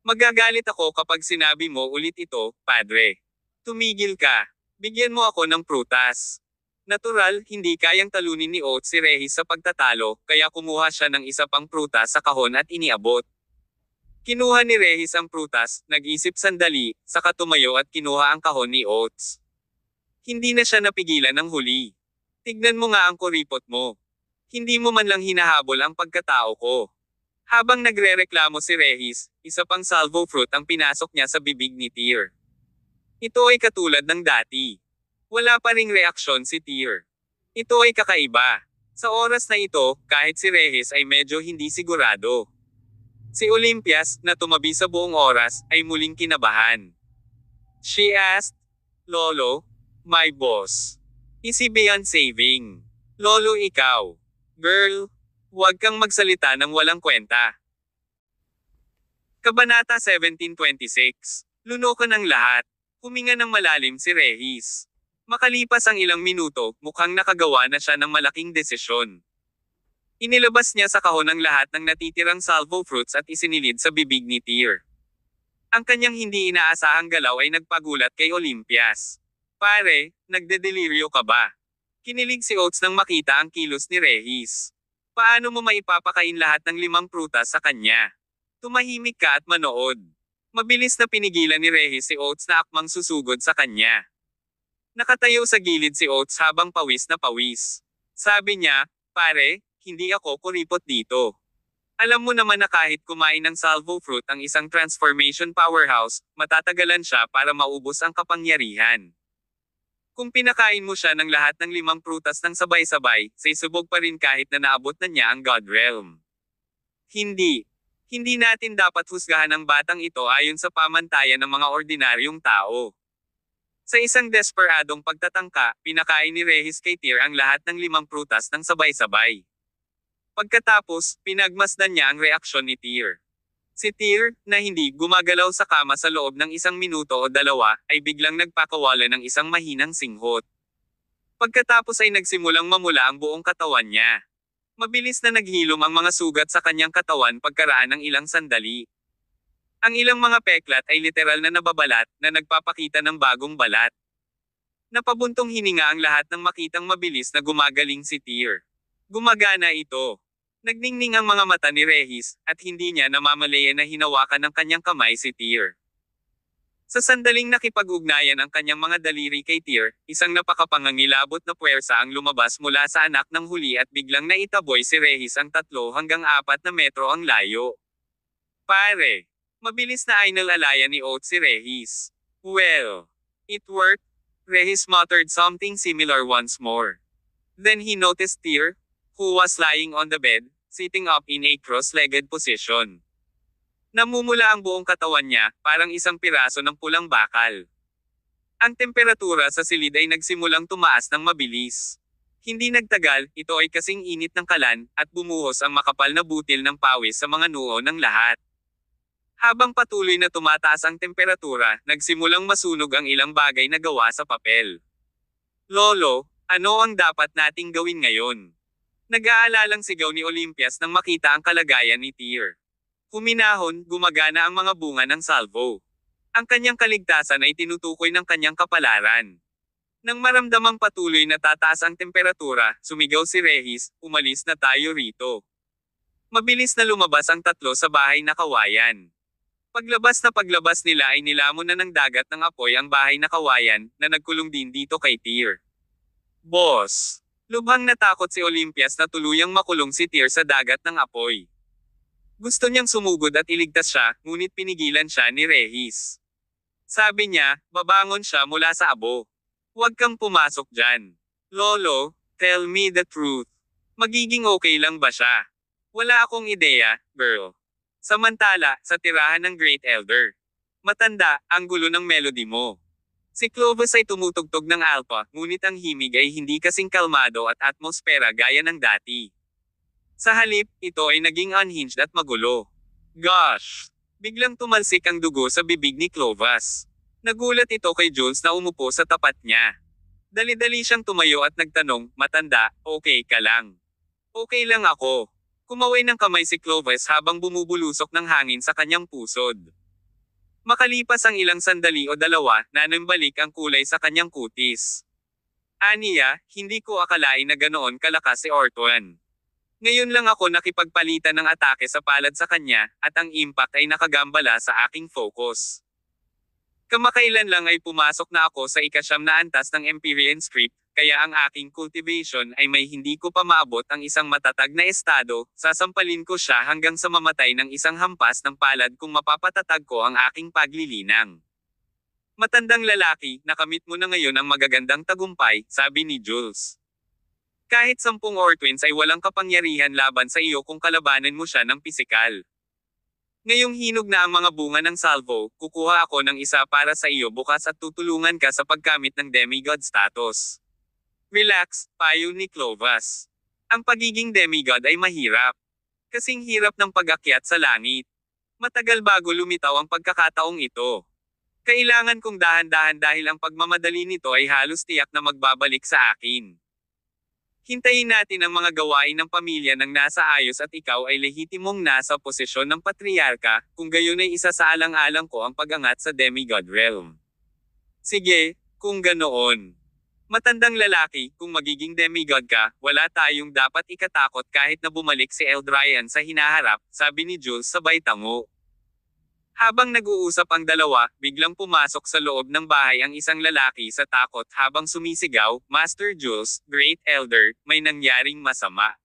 Magagalit ako kapag sinabi mo ulit ito, padre. Tumigil ka. Bigyan mo ako ng prutas. Natural, hindi kayang talunin ni Oates si Regis sa pagtatalo, kaya kumuha siya ng isa pang prutas sa kahon at iniabot. Kinuha ni Regis ang prutas, nag-isip sandali, saka tumayo at kinuha ang kahon ni Oates. Hindi na siya napigilan ng huli. Tignan mo nga ang kuripot mo. Hindi mo man lang hinahabol ang pagkatao ko. Habang nagrereklamo si Regis, isa pang salvo fruit ang pinasok niya sa bibig ni Tyr. Ito ay katulad ng dati. Wala pa ring reaksyon si Tyr. Ito ay kakaiba. Sa oras na ito, kahit si Regis ay medyo hindi sigurado. Si Olympias, na tumabi sa buong oras, ay muling kinabahan. She asked, Lolo, my boss. Is he beyond saving? Lolo ikaw. Girl, huwag kang magsalita ng walang kwenta. Kabanata 1726. Lunokan ang lahat. Huminga ng malalim si Regis. Makalipas ang ilang minuto, mukhang nakagawa na siya ng malaking desisyon. Inilabas niya sa kahon ang lahat ng natitirang salvo fruits at isinilid sa bibig ni Tyr. Ang kanyang hindi inaasahang galaw ay nagpagulat kay Olympias. Pare, nagdedeliryo ka ba? Kinilig si Oates nang makita ang kilos ni Regis. Paano mo maipapakain lahat ng 5 prutas sa kanya? Tumahimik ka at manood. Mabilis na pinigilan ni Regis si Oates na akmang susugod sa kanya. Nakatayo sa gilid si Oates habang pawis na pawis. Sabi niya, pare, hindi ako kuripot dito. Alam mo naman na kahit kumain ng salvo fruit ang isang transformation powerhouse, matatagalan siya para maubos ang kapangyarihan. Kung pinakain mo siya ng lahat ng 5 prutas ng sabay-sabay, sisubog pa rin kahit na naabot na niya ang God Realm. Hindi. Hindi natin dapat husgahan ang batang ito ayon sa pamantayan ng mga ordinaryong tao. Sa isang desperadong pagtatangka, pinakain ni Regis kay Tyr ang lahat ng 5 prutas ng sabay-sabay. Pagkatapos, pinagmasdan niya ang reaksyon ni Tyr. Si Tyr, na hindi gumagalaw sa kama sa loob ng 1 minuto o 2, ay biglang nagpakawala ng isang mahinang singhot. Pagkatapos ay nagsimulang mamula ang buong katawan niya. Mabilis na naghilom ang mga sugat sa kanyang katawan pagkaraan ng ilang sandali. Ang ilang mga peklat ay literal na nababalat, na nagpapakita ng bagong balat. Napabuntong hininga ang lahat nang makitang mabilis na gumagaling si Tyr. Gumagana ito. Nagningning ang mga mata ni Regis, at hindi niya namamalayan na hinawakan ng kanyang kamay si Tyr. Sa sandaling nakipag-ugnayan ang kanyang mga daliri kay Tyr, isang napakapangangilabot na puwersa ang lumabas mula sa anak ng huli at biglang naitaboy si Regis ang 3 hanggang 4 na metro ang layo. Pare! Mabilis na ainalalayan ni Oates si Regis. Well, it worked. Regis muttered something similar once more. Then he noticed Tyr, who was lying on the bed, sitting up in a cross-legged position. Namumula ang buong katawan niya, parang isang piraso ng pulang bakal. Ang temperatura sa silid ay nagsimulang tumaas ng mabilis. Hindi nagtagal, ito ay kasing init ng kalan, at bumuhos ang makapal na butil ng pawis sa mga noo ng lahat. Habang patuloy na tumataas ang temperatura, nagsimulang masunog ang ilang bagay na gawa sa papel. Lolo, ano ang dapat nating gawin ngayon? Nag-aalalang sigaw ni Olympias nang makita ang kalagayan ni Tyr. Huminahon, gumagana ang mga bunga ng salvo. Ang kanyang kaligtasan ay tinutukoy ng kanyang kapalaran. Nang maramdamang patuloy na tataas ang temperatura, sumigaw si Regis, umalis na tayo rito. Mabilis na lumabas ang tatlo sa bahay na kawayan. Paglabas nila ay nilamon na ng dagat ng apoy ang bahay na kawayan, na nagkulong din dito kay Tyr. Boss! Lubhang natakot si Olympias na tuluyang makulong si Tyr sa dagat ng apoy. Gusto niyang sumugod at iligtas siya, ngunit pinigilan siya ni Regis. Sabi niya, babangon siya mula sa abo. Huwag kang pumasok dyan. Lolo, tell me the truth. Magiging okay lang ba siya? Wala akong ideya, girl. Samantala, sa tirahan ng Great Elder. Matanda, ang gulo ng melody mo. Si Clovis ay tumutugtog ng alpa, ngunit ang himig ay hindi kasing kalmado at atmosfera gaya ng dati. Sa halip, ito ay naging unhinged at magulo. Gosh! Biglang tumalsik ang dugo sa bibig ni Clovis. Nagulat ito kay Jules na umupo sa tapat niya. Dali-dali siyang tumayo at nagtanong, matanda, okay ka lang? Okay lang ako. Kumaway ng kamay si Clovis habang bumubulusok ng hangin sa kanyang pusod. Makalipas ang ilang sandali o dalawa, nanambalik ang kulay sa kanyang kutis. Aniya, hindi ko akalain na ganoon kalakas si Ortuan. Ngayon lang ako nakipagpalitan ng atake sa palad sa kanya, at ang impact ay nakagambala sa aking focus. Kamakailan lang ay pumasok na ako sa ikasyam na antas ng Empyrean script, kaya ang aking cultivation ay may hindi ko pa maabot ang isang matatag na estado, sasampalin ko siya hanggang sa mamatay ng isang hampas ng palad kung mapapatatag ko ang aking paglilinang. Matandang lalaki, nakamit mo na ngayon ang magagandang tagumpay, sabi ni Jules. Kahit 10 Ortwins ay walang kapangyarihan laban sa iyo kung kalabanan mo siya ng pisikal. Ngayong hinog na ang mga bunga ng salvo, kukuha ako ng isa para sa iyo bukas at tutulungan ka sa pagkamit ng demigod status. Relax, payo ni Clovis. Ang pagiging demigod ay mahirap. Kasing hirap ng pag-akyat sa langit. Matagal bago lumitaw ang pagkakataong ito. Kailangan kong dahan-dahan dahil ang pagmamadali nito ay halos tiyak na magbabalik sa akin. Hintayin natin ang mga gawain ng pamilya ng nasa ayos at ikaw ay lehitimong nasa posisyon ng patriarka, kung gayon ay isa sa alang-alang ko ang pag-angat sa demigod realm. Sige, kung ganoon. Matandang lalaki, kung magiging demigod ka, wala tayong dapat ikatakot kahit na bumalik si Eldryan sa hinaharap, sabi ni Jules sabay tango. Habang nag-uusap ang dalawa, biglang pumasok sa loob ng bahay ang isang lalaki sa takot habang sumisigaw, Master Jules, Great Elder, may nangyaring masama.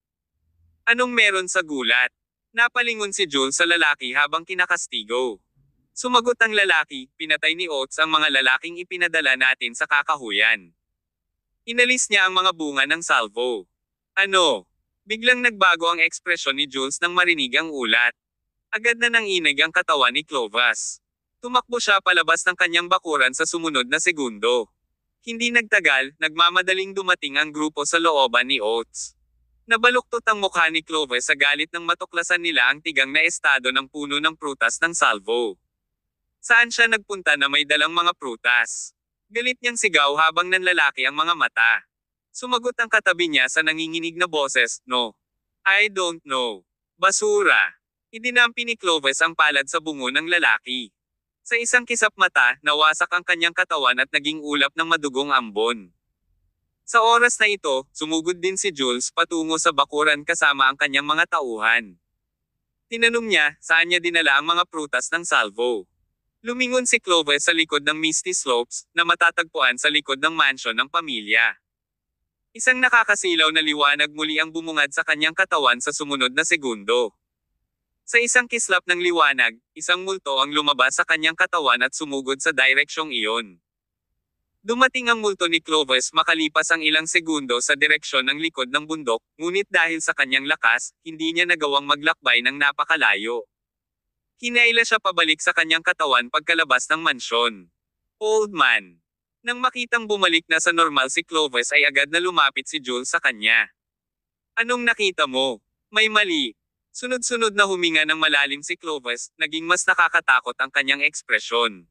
Anong meron sa gulat? Napalingon si Jules sa lalaki habang kinakastigo. Sumagot ang lalaki, pinatay ni Oates ang mga lalaking ipinadala natin sa kakahuyan. Inalis niya ang mga bunga ng salvo. Ano? Biglang nagbago ang ekspresyon ni Jules nang marinig ang ulat. Agad na nanginig ang katawan ni Clovis. Tumakbo siya palabas ng kanyang bakuran sa sumunod na segundo. Hindi nagtagal, nagmamadaling dumating ang grupo sa looban ni Oates. Nabaluktot ang mukha ni Clovis sa galit nang matuklasan nila ang tigang na estado ng puno ng prutas ng salvo. Saan siya nagpunta na may dalang mga prutas? Galit niyang sigaw habang nanlalaki ang mga mata. Sumagot ang katabi niya sa nanginginig na boses, No. I don't know. Basura. Idinampi ni Clovis ang palad sa bungo ng lalaki. Sa isang kisap mata, nawasak ang kanyang katawan at naging ulap ng madugong ambon. Sa oras na ito, sumugod din si Jules patungo sa bakuran kasama ang kanyang mga tauhan. Tinanong niya, saan niya dinala ang mga prutas ng salvo. Lumingon si Clovis sa likod ng Misty Slopes, na matatagpuan sa likod ng mansyon ng pamilya. Isang nakakasilaw na liwanag muli ang bumungad sa kanyang katawan sa sumunod na segundo. Sa isang kislap ng liwanag, isang multo ang lumabas sa kanyang katawan at sumugod sa direksyong iyon. Dumating ang multo ni Clovis makalipas ang ilang segundo sa direksyon ng likod ng bundok, ngunit dahil sa kanyang lakas, hindi niya nagawang maglakbay ng napakalayo. Hinaila siya pabalik sa kanyang katawan pagkalabas ng mansyon. Old man. Nang makitang bumalik na sa normal si Clovis ay agad na lumapit si Jules sa kanya. Anong nakita mo? May mali. Sunod-sunod na huminga ng malalim si Clovis, naging mas nakakatakot ang kanyang ekspresyon.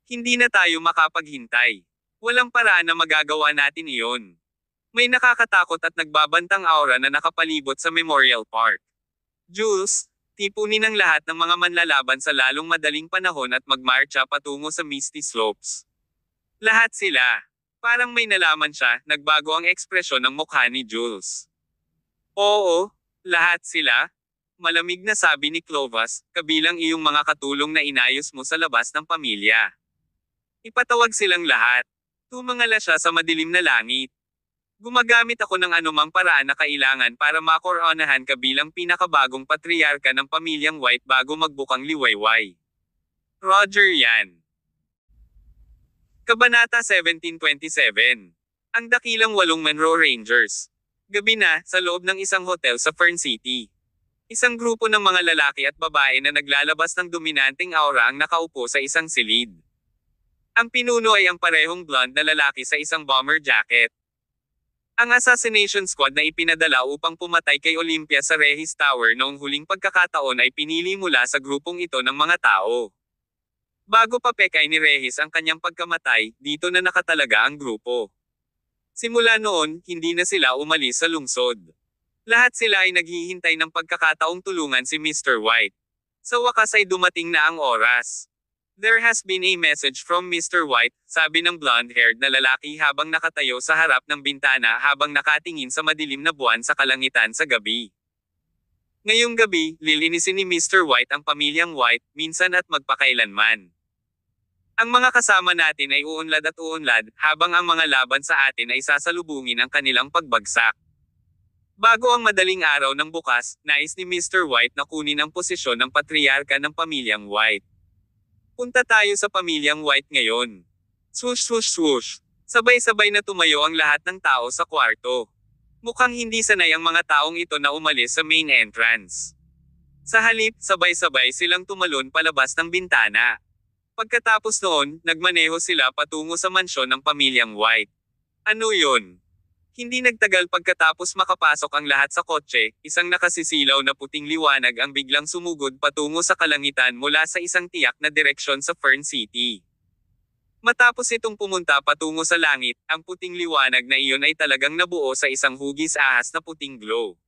Hindi na tayo makapaghintay. Walang paraan na magagawa natin iyon. May nakakatakot at nagbabantang aura na nakapalibot sa Memorial Park. Jules, Tipunin ng lahat ng mga manlalaban sa lalong madaling panahon at magmarcha patungo sa Misty Slopes. Lahat sila. Parang may nalaman siya, nagbago ang ekspresyon ng mukha ni Jules. Oo, lahat sila. Malamig na sabi ni Clovis, kabilang iyong mga katulong na inayos mo sa labas ng pamilya. Ipatawag silang lahat. Tumangala siya sa madilim na langit. Gumagamit ako ng anumang paraan na kailangan para makoronahan ka bilang pinakabagong patriarka ng pamilyang White bago magbukang liwayway. Roger yan. Kabanata 1727. Ang dakilang 8 Monroe Rangers. Gabi na, sa loob ng isang hotel sa Fern City. Isang grupo ng mga lalaki at babae na naglalabas ng dominanteng aura ang nakaupo sa isang silid. Ang pinuno ay ang parehong blonde na lalaki sa isang bomber jacket. Ang assassination squad na ipinadala upang pumatay kay Olympia sa Regis Tower noong huling pagkakataon ay pinili mula sa grupong ito ng mga tao. Bago pa pekay ni Regis ang kanyang pagkamatay, dito na nakatalaga ang grupo. Simula noon, hindi na sila umalis sa lungsod. Lahat sila ay naghihintay ng pagkakataong tulungan si Mr. White. Sa wakas ay dumating na ang oras. There has been a message from Mr. White, sabi ng blonde-haired na lalaki habang nakatayo sa harap ng bintana habang nakatingin sa madilim na buwan sa kalangitan sa gabi. Ngayong gabi, lilinisin ni Mr. White ang pamilyang White, minsan at magpakailanman. Ang mga kasama natin ay uunlad at uunlad, habang ang mga laban sa atin ay sasalubungin ang kanilang pagbagsak. Bago ang madaling araw ng bukas, nais ni Mr. White na kunin ang posisyon ng patriarka ng pamilyang White. Punta tayo sa pamilyang White ngayon. Swoosh swoosh swoosh. Sabay-sabay na tumayo ang lahat ng tao sa kwarto. Mukhang hindi sanay ang mga taong ito na umalis sa main entrance. Sa halip, sabay-sabay silang tumalon palabas ng bintana. Pagkatapos noon, nagmaneho sila patungo sa mansyon ng pamilyang White. Ano yun? Hindi nagtagal pagkatapos makapasok ang lahat sa kotse, isang nakasisilaw na puting liwanag ang biglang sumugod patungo sa kalangitan mula sa isang tiyak na direksyon sa Fern City. Matapos itong pumunta patungo sa langit, ang puting liwanag na iyon ay talagang nabuo sa isang hugis ahas na puting glow.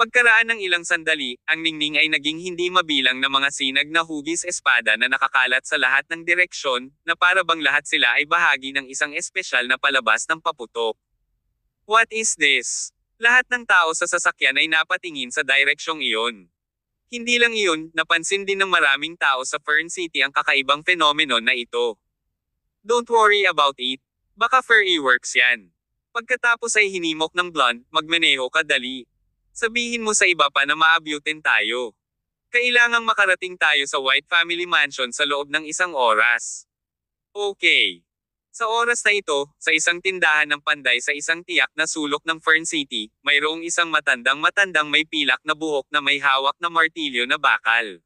Pagkaraan ng ilang sandali, ang ningning ay naging hindi mabilang na mga sinag na hugis espada na nakakalat sa lahat ng direksyon, na para bang lahat sila ay bahagi ng isang espesyal na palabas ng paputok. What is this? Lahat ng tao sa sasakyan ay napatingin sa direksyong iyon. Hindi lang iyon, napansin din ng maraming tao sa Fern City ang kakaibang phenomenon na ito. Don't worry about it. Baka fireworks yan. Pagkatapos ay hinimok ng blonde, magmaneho ka dali. Sabihin mo sa iba pa na maabutin tayo. Kailangang makarating tayo sa White Family Mansion sa loob ng isang oras. Okay. Sa oras na ito, sa isang tindahan ng panday sa isang tiyak na sulok ng Fern City, mayroong isang matandang may pilak na buhok na may hawak na martilyo na bakal.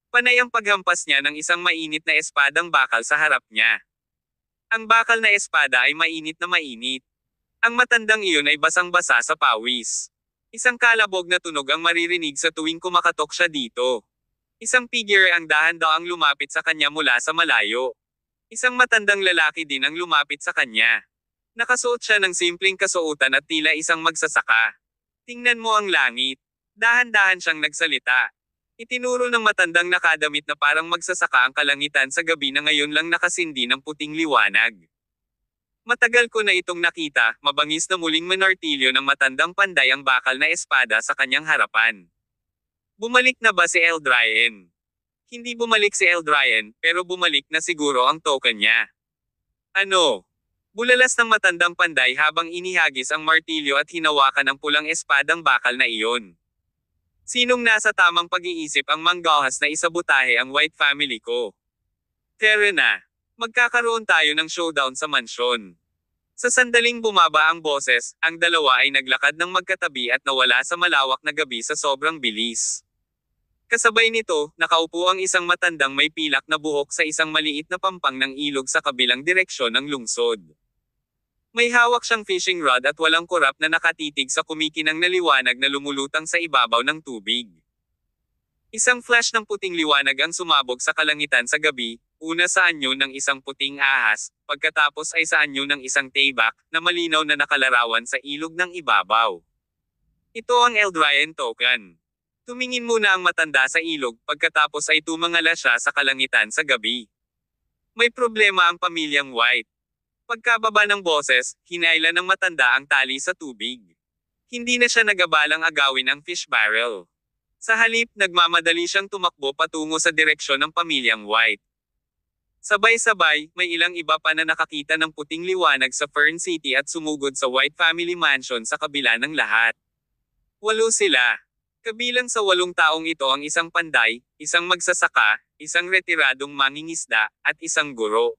Panay ang paghampas niya ng isang mainit na espadang bakal sa harap niya. Ang bakal na espada ay mainit na mainit. Ang matandang iyon ay basang-basa sa pawis. Isang kalabog na tunog ang maririnig sa tuwing kumakatok siya dito. Isang figure ang dahan-daang lumapit sa kanya mula sa malayo. Isang matandang lalaki din ang lumapit sa kanya. Nakasuot siya ng simpleng kasuotan at tila isang magsasaka. Tingnan mo ang langit. Dahan-dahan siyang nagsalita. Itinuro ng matandang nakadamit na parang magsasaka ang kalangitan sa gabi na ngayon lang nakasindi ng puting liwanag. Matagal ko na itong nakita, mabangis na muling manartilyo ng matandang panday ang bakal na espada sa kanyang harapan. Bumalik na ba si Eldryan? Hindi bumalik si Eldryan, pero bumalik na siguro ang token niya. Ano? Bulalas ng matandang panday habang inihagis ang martilyo at hinawakan ang pulang espadang bakal na iyon. Sinong nasa tamang pag-iisip ang manggahas na isabutahe ang White family ko? Tara na. Magkakaroon tayo ng showdown sa mansyon. Sa sandaling bumaba ang boses, ang dalawa ay naglakad ng magkatabi at nawala sa malawak na gabi sa sobrang bilis. Kasabay nito, nakaupo ang isang matandang may pilak na buhok sa isang maliit na pampang ng ilog sa kabilang direksyon ng lungsod. May hawak siyang fishing rod at walang kurap na nakatitig sa kumikinang na liwanag na lumulutang sa ibabaw ng tubig. Isang flash ng puting liwanag ang sumabog sa kalangitan sa gabi, una sa anyo ng isang puting ahas, pagkatapos ay sa anyo ng isang taybak, na malinaw na nakalarawan sa ilog ng ibabaw. Ito ang Eldryan token. Tumingin muna ang matanda sa ilog, pagkatapos ay tumangala siya sa kalangitan sa gabi. May problema ang pamilyang White. Pagkababa ng boses, hinailan ng matanda ang tali sa tubig. Hindi na siya nagabalang agawin ang fish barrel. Sa halip, nagmamadali siyang tumakbo patungo sa direksyon ng pamilyang White. Sabay-sabay, may ilang iba pa na nakakita ng puting liwanag sa Fern City at sumugod sa White Family Mansion sa kabila ng lahat. 8 sila. Kabilang sa 8 taong ito ang isang panday, isang magsasaka, isang retiradong mangingisda, at isang guro.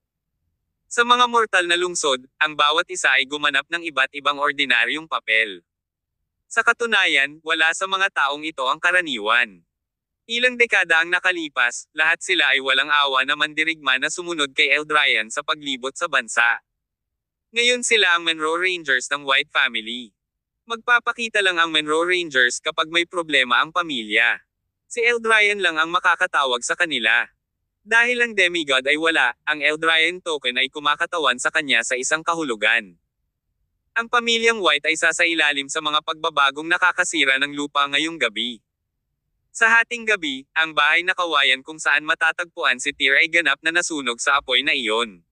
Sa mga mortal na lungsod, ang bawat isa ay gumanap ng iba't ibang ordinaryong papel. Sa katunayan, wala sa mga taong ito ang karaniwan. Ilang dekada ang nakalipas, lahat sila ay walang awa na mandirigma na sumunod kay Eldrayan sa paglibot sa bansa. Ngayon sila ang Monroe Rangers ng White Family. Magpapakita lang ang Monroe Rangers kapag may problema ang pamilya. Si Eldrayan lang ang makakatawag sa kanila. Dahil ang demigod ay wala, ang Eldrayan token ay kumakatawan sa kanya sa isang kahulugan. Ang pamilyang White ay sasailalim sa mga pagbabagong nakakasira ng lupa ngayong gabi. Sa hating gabi, ang bahay na kawayan kung saan matatagpuan si Tyr ay ganap na nasunog sa apoy na iyon.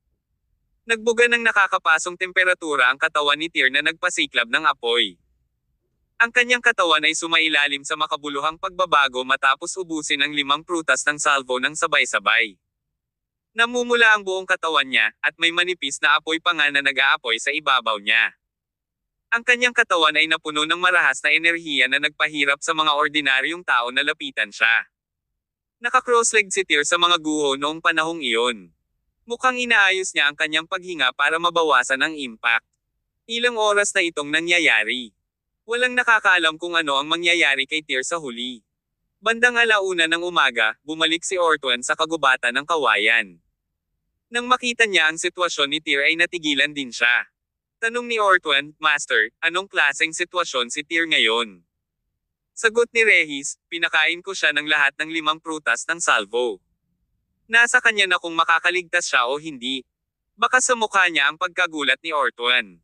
Nagbuga ng nakakapasong temperatura ang katawan ni Tyr na nagpasiklab ng apoy. Ang kanyang katawan ay sumailalim sa makabuluhang pagbabago matapos ubusin ang 5 prutas ng salvo ng sabay-sabay. Namumula ang buong katawan niya, at may manipis na apoy pa nga na nag-aapoy sa ibabaw niya. Ang kanyang katawan ay napuno ng marahas na enerhiya na nagpahirap sa mga ordinaryong tao na lapitan siya. Naka-cross-legged si Tyr sa mga guho noong panahong iyon. Mukhang inaayos niya ang kanyang paghinga para mabawasan ang impact. Ilang oras na itong nangyayari. Walang nakakaalam kung ano ang mangyayari kay Tyr sa huli. Bandang 1:00 ng umaga, bumalik si Ortwan sa kagubatan ng kawayan. Nang makita niya ang sitwasyon ni Tyr ay natigilan din siya. Tanong ni Ortwan, "Master, anong klaseng sitwasyon si Tyr ngayon?" Sagot ni Rehis, "Pinakain ko siya ng lahat ng 5 prutas ng salvo. Nasa kanya na kung makakaligtas siya o hindi." Baka sa mukha niya ang pagkagulat ni Ortwan.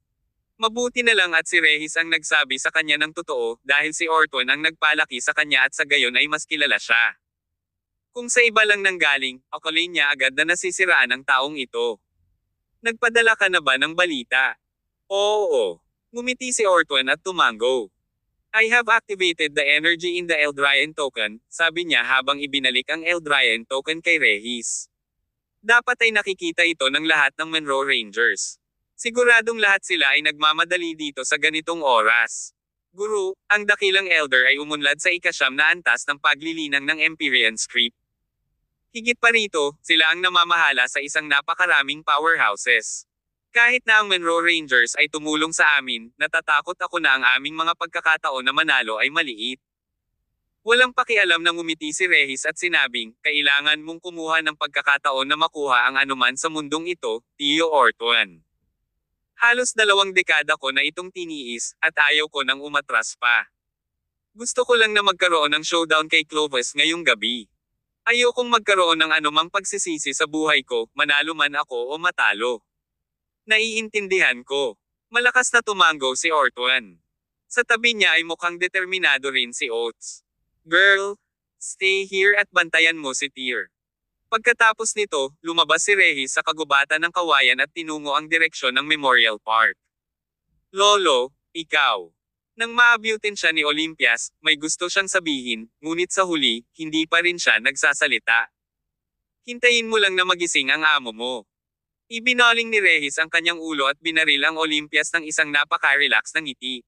Mabuti na lang at si Rehis ang nagsabi sa kanya ng totoo, dahil si Ortwan ang nagpalaki sa kanya at sa gayon ay mas kilala siya. Kung sa iba lang nanggaling, akalain niya agad na nasisiraan ang taong ito. "Nagpadala ka na ba ng balita?" "Oo." Ngumiti si Ortwan at tumango. "I have activated the energy in the Eldrayan token," sabi niya habang ibinalik ang Eldrayan token kay Rehis. Dapat ay nakikita ito ng lahat ng Monroe Rangers. Siguradong lahat sila ay nagmamadali dito sa ganitong oras. Guru, ang dakilang elder ay umunlad sa 9 na antas ng paglilinang ng Empyrean script. Higit pa rito, sila ang namamahala sa isang napakaraming powerhouses. Kahit na ang Monroe Rangers ay tumulong sa amin, natatakot ako na ang aming mga pagkakataon na manalo ay maliit. Walang pakialam na ngumiti si Rehis at sinabing, "Kailangan mong kumuha ng pagkakataon na makuha ang anuman sa mundong ito, Tio Ortwan. Halos 2 dekada ko na itong tiniis, at ayaw ko nang umatras pa. Gusto ko lang na magkaroon ng showdown kay Clovis ngayong gabi. Ayokong magkaroon ng anumang pagsisisi sa buhay ko, manalo man ako o matalo." "Naiintindihan ko." Malakas na tumango si Ortwan. Sa tabi niya ay mukhang determinado rin si Oates. "Girl, stay here at bantayan mo si Tyr." Pagkatapos nito, lumabas si Rehis sa kagubatan ng kawayan at tinungo ang direksyon ng Memorial Park. "Lolo, ikaw." Nang maabyutin siya ni Olympias, may gusto siyang sabihin, ngunit sa huli, hindi pa rin siya nagsasalita. "Hintayin mo lang na magising ang amo mo." Ibinaling ni Rehis ang kanyang ulo at binaril ang Olympias ng isang napaka-relax na ngiti.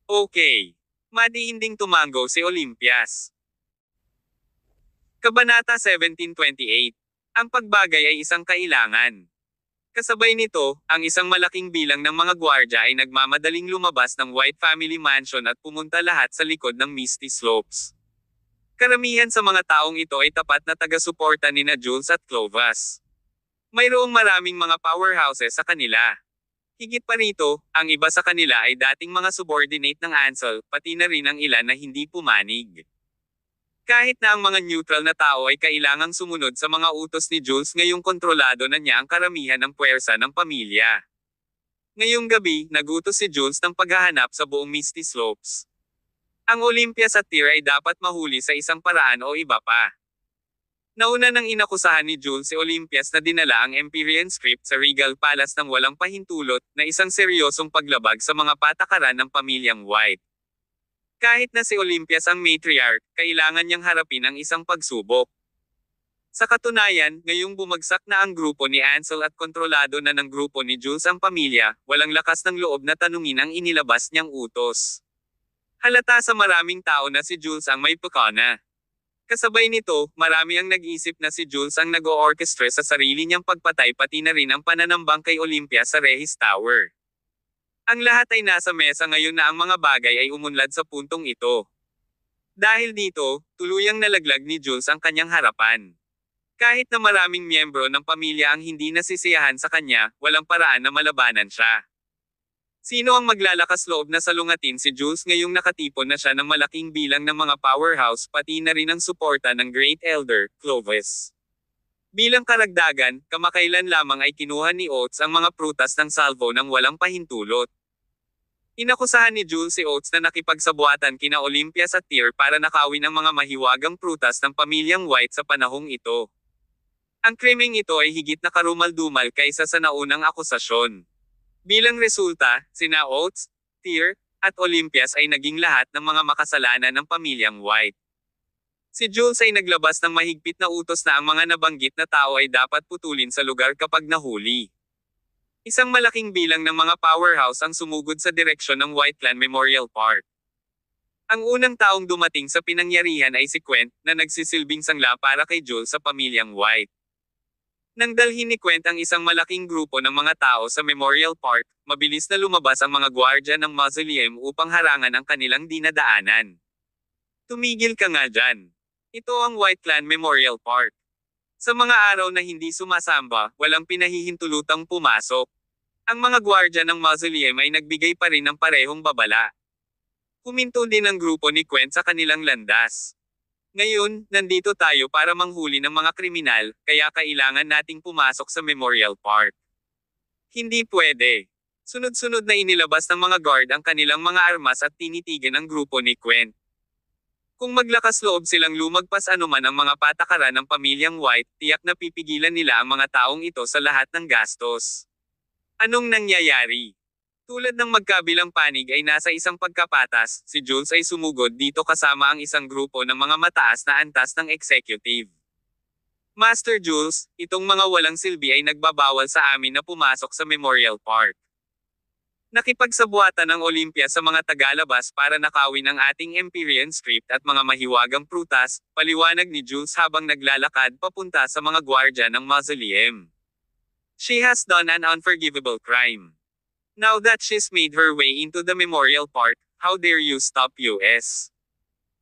"Okay." Madihinding tumango si Olympias. Kabanata 1728. Ang pagbagay ay isang kailangan. Kasabay nito, ang isang malaking bilang ng mga gwardya ay nagmamadaling lumabas ng White Family Mansion at pumunta lahat sa likod ng Misty Slopes. Karamihan sa mga taong ito ay tapat na taga-suporta nina Jules at Clovis. Mayroong maraming mga powerhouses sa kanila. Higit pa rito, ang iba sa kanila ay dating mga subordinate ng Ansel, pati na rin ang ilan na hindi pumanig. Kahit na ang mga neutral na tao ay kailangang sumunod sa mga utos ni Jules, ngayong kontrolado na niya ang karamihan ng puwersa ng pamilya. Ngayong gabi, nagutos si Jules ng paghahanap sa buong Misty Slopes. Ang Olympia sa Tyr ay dapat mahuli sa isang paraan o iba pa. Nauna nang inakusahan ni Jules si Olympias na dinala ang Empyrean script sa Regal Palace ng walang pahintulot, na isang seryosong paglabag sa mga patakaran ng pamilyang White. Kahit na si Olympias ang matriarch, kailangan niyang harapin ang isang pagsubok. Sa katunayan, ngayong bumagsak na ang grupo ni Ansel at kontrolado na ng grupo ni Jules ang pamilya, walang lakas ng loob na tanungin ang inilabas niyang utos. Halata sa maraming tao na si Jules ang may pekana. Kasabay nito, marami ang nag-isip na si Jules ang nag-o-orchestra sa sarili niyang pagpatay, pati na rin ang pananambang kay Olympia sa Regis Tower. Ang lahat ay nasa mesa ngayon na ang mga bagay ay umunlad sa puntong ito. Dahil dito, tuluyang nalaglag ni Jules ang kanyang harapan. Kahit na maraming miyembro ng pamilya ang hindi nasisiyahan sa kanya, walang paraan na malabanan siya. Sino ang maglalakas loob na salungatin si Jules ngayong nakatipon na siya ng malaking bilang ng mga powerhouse, pati na rin ang suporta ng Great Elder, Clovis. Bilang karagdagan, kamakailan lamang ay kinuha ni Oates ang mga prutas ng salvo ng walang pahintulot. Inakusahan ni Jules si Oates na nakipagsabuatan kina Olympia sa Tyr para nakawin ang mga mahiwagang prutas ng pamilyang White sa panahong ito. Ang krimeng ito ay higit na karumal-dumal kaysa sa naunang akusasyon. Bilang resulta, sina Oates, Tyr, at Olympias ay naging lahat ng mga makasalanan ng pamilyang White. Si Jules ay naglabas ng mahigpit na utos na ang mga nabanggit na tao ay dapat putulin sa lugar kapag nahuli. Isang malaking bilang ng mga powerhouse ang sumugod sa direksyon ng White Clan Memorial Park. Ang unang taong dumating sa pinangyarihan ay si Quent, na nagsisilbing sangla para kay Jules sa pamilyang White. Nang dalhin ni Quent ang isang malaking grupo ng mga tao sa Memorial Park, mabilis na lumabas ang mga gwardya ng mausoleum upang harangan ang kanilang dinadaanan. Tumigil ka nga dyan. Ito ang White Clan Memorial Park. Sa mga araw na hindi sumasamba, walang pinahihintulutang pumasok. Ang mga gwardya ng mausoleum ay nagbigay pa rin ng parehong babala. Huminto din ang grupo ni Quent sa kanilang landas. Ngayon, nandito tayo para manghuli ng mga kriminal, kaya kailangan nating pumasok sa Memorial Park. Hindi pwede. Sunod-sunod na inilabas ng mga guard ang kanilang mga armas at tinitigan ang grupo ni Quent. Kung maglakas loob silang lumagpas anuman ang mga patakaran ng pamilyang White, tiyak na pipigilan nila ang mga taong ito sa lahat ng gastos. Anong nangyayari? Tulad ng magkabilang panig ay nasa isang pagkapatas, si Jules ay sumugod dito kasama ang isang grupo ng mga mataas na antas ng executive. Master Jules, itong mga walang silbi ay nagbabawal sa amin na pumasok sa Memorial Park. Nakipagsabuatan ng Olympia sa mga tagalabas para nakawin ang ating Empyrean script at mga mahiwagang prutas, paliwanag ni Jules habang naglalakad papunta sa mga gwardya ng mausoleum. She has done an unforgivable crime. Now that she's made her way into the Memorial Park, how dare you stop us?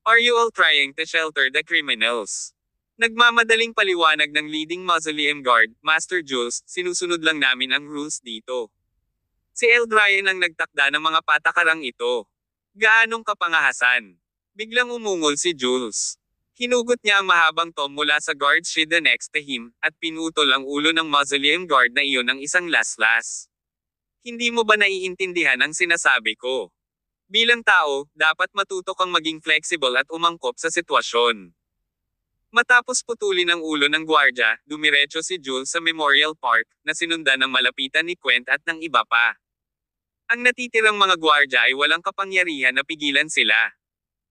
Are you all trying to shelter the criminals? Nagmamadaling paliwanag ng leading mausoleum guard, Master Jules, sinusunod lang namin ang rules dito. Si Eldrayan ang nagtakda ng mga patakarang ito. Gaanong kapangahasan? Biglang umungol si Jules. Hinugot niya ang mahabang tom mula sa guard shield next to him, at pinutol ang ulo ng mausoleum guard na iyon ng isang laslas. Hindi mo ba naiintindihan ang sinasabi ko? Bilang tao, dapat matuto kang maging flexible at umangkop sa sitwasyon. Matapos putulin ang ulo ng gwardya, dumiretso si Jules sa Memorial Park, na sinundan ng malapitan ni Quent at ng iba pa. Ang natitirang mga gwardya ay walang kapangyarihan na pigilan sila.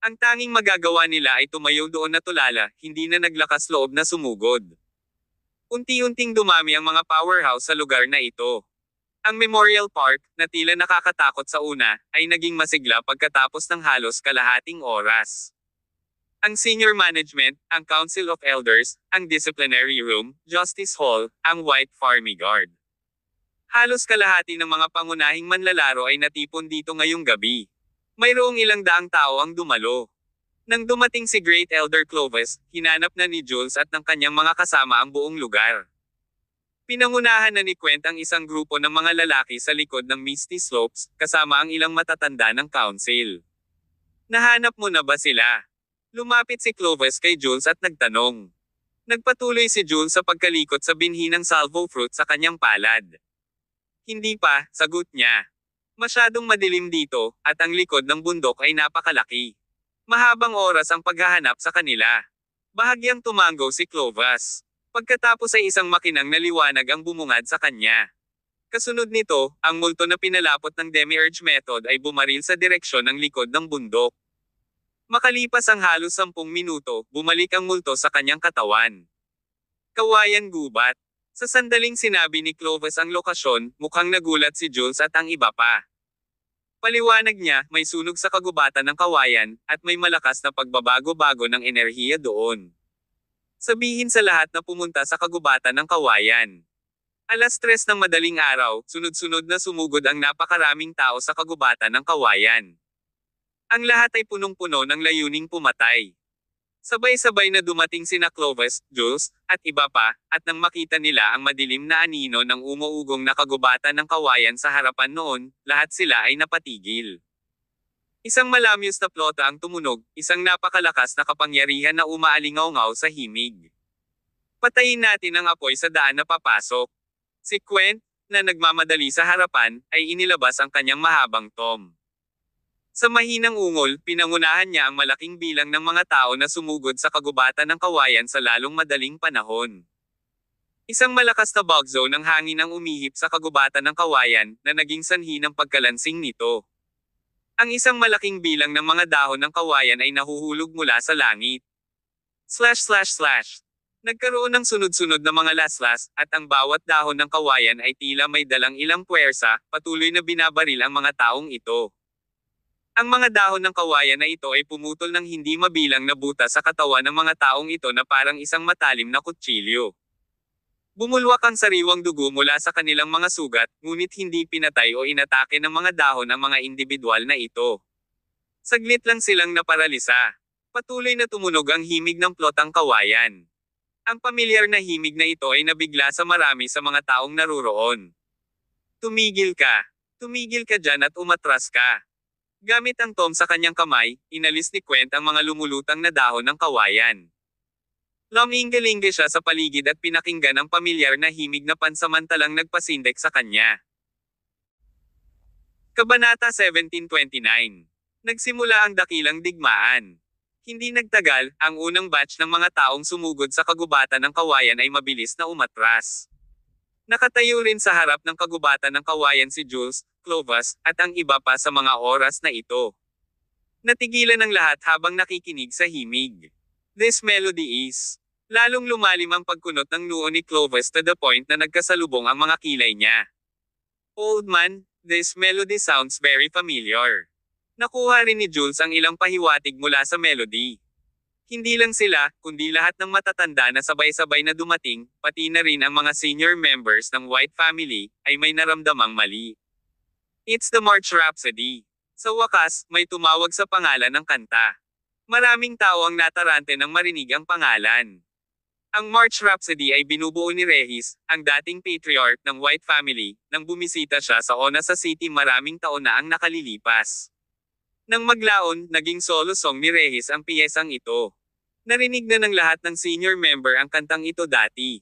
Ang tanging magagawa nila ay tumayo doon na tulala, hindi na naglakas loob na sumugod. Unti-unting dumami ang mga powerhouse sa lugar na ito. Ang Memorial Park, na tila nakakatakot sa una, ay naging masigla pagkatapos ng halos kalahating oras. Ang senior management, ang Council of Elders, ang Disciplinary Room, Justice Hall, ang White Farmy Guard. Halos kalahati ng mga pangunahing manlalaro ay natipon dito ngayong gabi. Mayroong ilang daang tao ang dumalo. Nang dumating si Great Elder Clovis, hinanap na ni Jules at ng kanyang mga kasama ang buong lugar. Pinangunahan na ni Quent ang isang grupo ng mga lalaki sa likod ng Misty Slopes, kasama ang ilang matatanda ng council. Nahanap mo na ba sila? Lumapit si Clovis kay Jules at nagtanong. Nagpatuloy si Jules sa pagkalikot sa binhi ng salvo fruit sa kanyang palad. Hindi pa, sagot niya. Masyadong madilim dito, at ang likod ng bundok ay napakalaki. Mahabang oras ang paghahanap sa kanila. Bahagyang tumango si Clovis. Pagkatapos ay isang makinang na liwanag ang bumungad sa kanya. Kasunod nito, ang multo na pinalapot ng Demi-Urge method ay bumaril sa direksyon ng likod ng bundok. Makalipas ang halos 10 minuto, bumalik ang multo sa kanyang katawan. Kawayan gubat. Sa sandaling sinabi ni Clovis ang lokasyon, mukhang nagulat si Jules at ang iba pa. Paliwanag niya, may sunog sa kagubatan ng kawayan, at may malakas na pagbabago-bago ng enerhiya doon. Sabihin sa lahat na pumunta sa kagubatan ng kawayan. 3:00 ng madaling araw, sunod-sunod na sumugod ang napakaraming tao sa kagubatan ng kawayan. Ang lahat ay punong-puno ng layuning pumatay. Sabay-sabay na dumating sina Clovis, Jules, at iba pa, at nang makita nila ang madilim na anino ng umuugong na kagubatan ng kawayan sa harapan noon, lahat sila ay napatigil. Isang malamyos na plota ang tumunog, isang napakalakas na kapangyarihan na umaalingaw-ngaw sa himig. Patayin natin ang apoy sa daan na papasok. Si Quent, na nagmamadali sa harapan, ay inilabas ang kanyang mahabang tom. Sa mahinang ungol, pinangunahan niya ang malaking bilang ng mga tao na sumugod sa kagubatan ng kawayan sa lalong madaling panahon. Isang malakas na bagzo ng hangin ang umihip sa kagubatan ng kawayan, na naging sanhi ng pagkalansing nito. Ang isang malaking bilang ng mga dahon ng kawayan ay nahuhulog mula sa langit. /// Nagkaroon ng sunod-sunod na mga laslas, at ang bawat dahon ng kawayan ay tila may dalang ilang puwersa, patuloy na binabaril ang mga taong ito. Ang mga dahon ng kawayan na ito ay pumutol ng hindi mabilang na butas sa katawan ng mga taong ito na parang isang matalim na kutsilyo. Bumulwak ang sariwang dugo mula sa kanilang mga sugat, ngunit hindi pinatay o inatake ng mga dahon ang mga individual na ito. Saglit lang silang naparalisa. Patuloy na tumunog ang himig ng plotang kawayan. Ang pamilyar na himig na ito ay nabigla sa marami sa mga taong naruroon. Tumigil ka. Tumigil ka dyan at umatras ka. Gamit ang tom sa kanyang kamay, inalis ni Quent ang mga lumulutang na dahon ng kawayan. Lumingalinga siya sa paligid at pinakinggan ang pamilyar na himig na pansamantalang nagpasindek sa kanya. Kabanata 1729. Nagsimula ang dakilang digmaan. Hindi nagtagal, ang unang batch ng mga taong sumugod sa kagubatan ng kawayan ay mabilis na umatras. Nakatayo rin sa harap ng kagubatan ng kawayan si Jules, Clovis, at ang iba pa sa mga oras na ito. Natigilan ang lahat habang nakikinig sa himig. This melody is. Lalong lumalim ang pagkunot ng noo ni Clovis to the point na nagkasalubong ang mga kilay niya. Old man, this melody sounds very familiar. Nakuha rin ni Jules ang ilang pahiwatig mula sa melody. Hindi lang sila, kundi lahat ng matatanda na sabay-sabay na dumating, pati na rin ang mga senior members ng White Family, ay may naramdamang mali. It's the March Rhapsody. Sa wakas, may tumawag sa pangalan ng kanta. Maraming tao ang natarante nang marinig ang pangalan. Ang March Rhapsody ay binubuo ni Regis, ang dating patriarch ng White Family, nang bumisita siya sa Onasa City maraming taon na ang nakalilipas. Nang maglaon, naging solo song ni Regis ang piyesang ito. Narinig na ng lahat ng senior member ang kantang ito dati.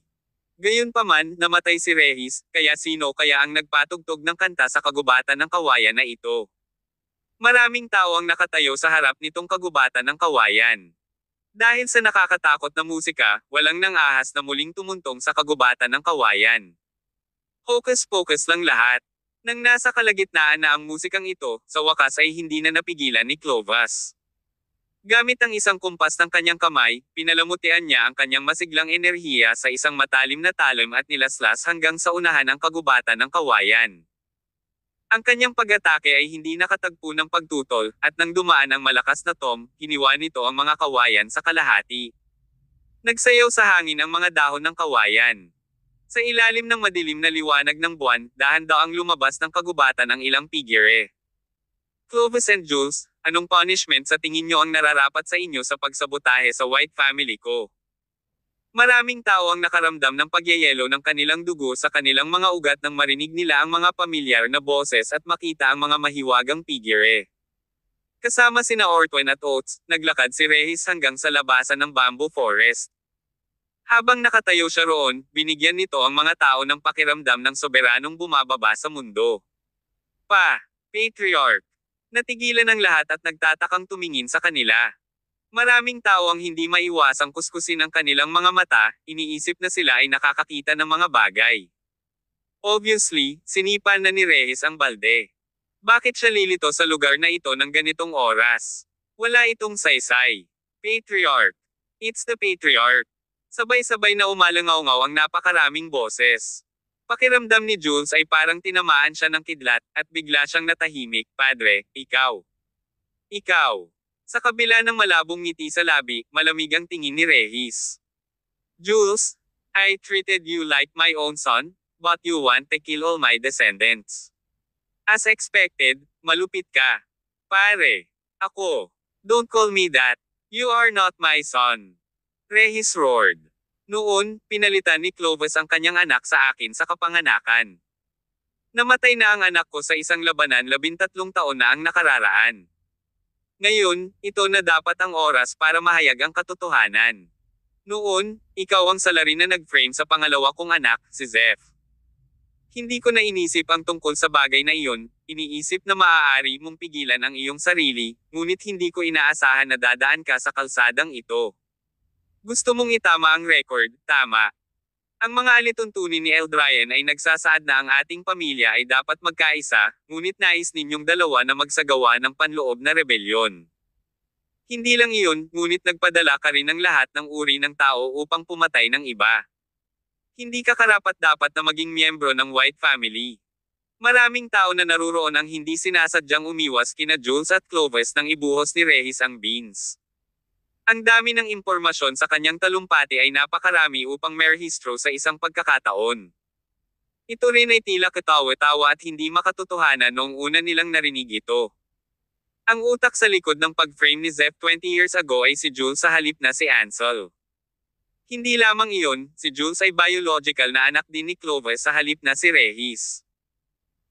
Gayunpaman, namatay si Regis, kaya sino kaya ang nagpatugtog ng kanta sa kagubatan ng kawayan na ito? Maraming tao ang nakatayo sa harap nitong kagubatan ng kawayan. Dahil sa nakakatakot na musika, walang nang-ahas na muling tumuntong sa kagubatan ng kawayan. Hocus-pocus lang lahat. Nang nasa kalagitnaan na ang musikang ito, sa wakas ay hindi na napigilan ni Clovis. Gamit ang isang kumpas ng kanyang kamay, pinalamutian niya ang kanyang masiglang enerhiya sa isang matalim na talim at nilaslas hanggang sa unahan ng kagubatan ng kawayan. Ang kanyang pag-atake ay hindi nakatagpo ng pagtutol, at nang dumaan ang malakas na tom, hiniwa nito ang mga kawayan sa kalahati. Nagsayaw sa hangin ang mga dahon ng kawayan. Sa ilalim ng madilim na liwanag ng buwan, dahan-daang lumabas ng kagubatan ang ilang figure. Clovis and Jules, anong punishment sa tingin nyo ang nararapat sa inyo sa pagsabotahe sa White Family ko? Maraming tao ang nakaramdam ng pagyayelo ng kanilang dugo sa kanilang mga ugat nang marinig nila ang mga pamilyar na boses at makita ang mga mahiwagang figure. Kasama sina Ortwen at Oates, naglakad si Regis hanggang sa labasan ng bamboo forest. Habang nakatayo siya roon, binigyan nito ang mga tao ng pakiramdam ng soberanong bumababa sa mundo. Patriarch. Natigilan ang lahat at nagtatakang tumingin sa kanila. Maraming tao ang hindi maiwasang kuskusin ang kanilang mga mata, iniisip na sila ay nakakakita ng mga bagay. Obviously, sinipan na ni Reyes ang balde. Bakit siya lilito sa lugar na ito ng ganitong oras? Wala itong saysay. Patriarch. It's the Patriarch. Sabay-sabay na umalangaw-ngaw ang napakaraming boses. Pakiramdam ni Jules ay parang tinamaan siya ng kidlat, at bigla siyang natahimik. Padre, ikaw. Ikaw. Sa kabila ng malabong ngiti sa labi, malamig ang tingin ni Reyes. Jules, I treated you like my own son, but you want to kill all my descendants. As expected, malupit ka. Pare. Ako. Don't call me that. You are not my son. Reyes roared. Noon, pinalitan ni Clovis ang kanyang anak sa akin sa kapanganakan. Namatay na ang anak ko sa isang labanan 13 taon na ang nakararaan. Ngayon, ito na dapat ang oras para mahayag ang katotohanan. Noon, ikaw ang salarin na nag-frame sa pangalawa kong anak, si Zeph. Hindi ko na inisip ang tungkol sa bagay na iyon, iniisip na maaari mong pigilan ang iyong sarili, ngunit hindi ko inaasahan na dadaan ka sa kalsadang ito. Gusto mong itama ang record, tama. Ang mga alituntunin ni Eldrayan ay nagsasaad na ang ating pamilya ay dapat magkaisa, ngunit nais ninyong dalawa na magsagawa ng panloob na rebelyon. Hindi lang iyon, ngunit nagpadala ka rin ng lahat ng uri ng tao upang pumatay ng iba. Hindi ka karapat-dapat na maging miyembro ng White Family. Maraming tao na naruroon ang hindi sinasadyang umiwas kina Jules at Clovis nang ibuhos ni Reyes ang beans. Ang dami ng impormasyon sa kanyang talumpati ay napakarami upang merehistro sa isang pagkakataon. Ito rin ay tila katawa-tawa at hindi makatotohanan noong una nilang narinig ito. Ang utak sa likod ng pag-frame ni Zeph 20 years ago ay si Jules sa halip na si Ansel. Hindi lamang iyon, si Jules ay biological na anak din ni Clovis sa halip na si Reyes.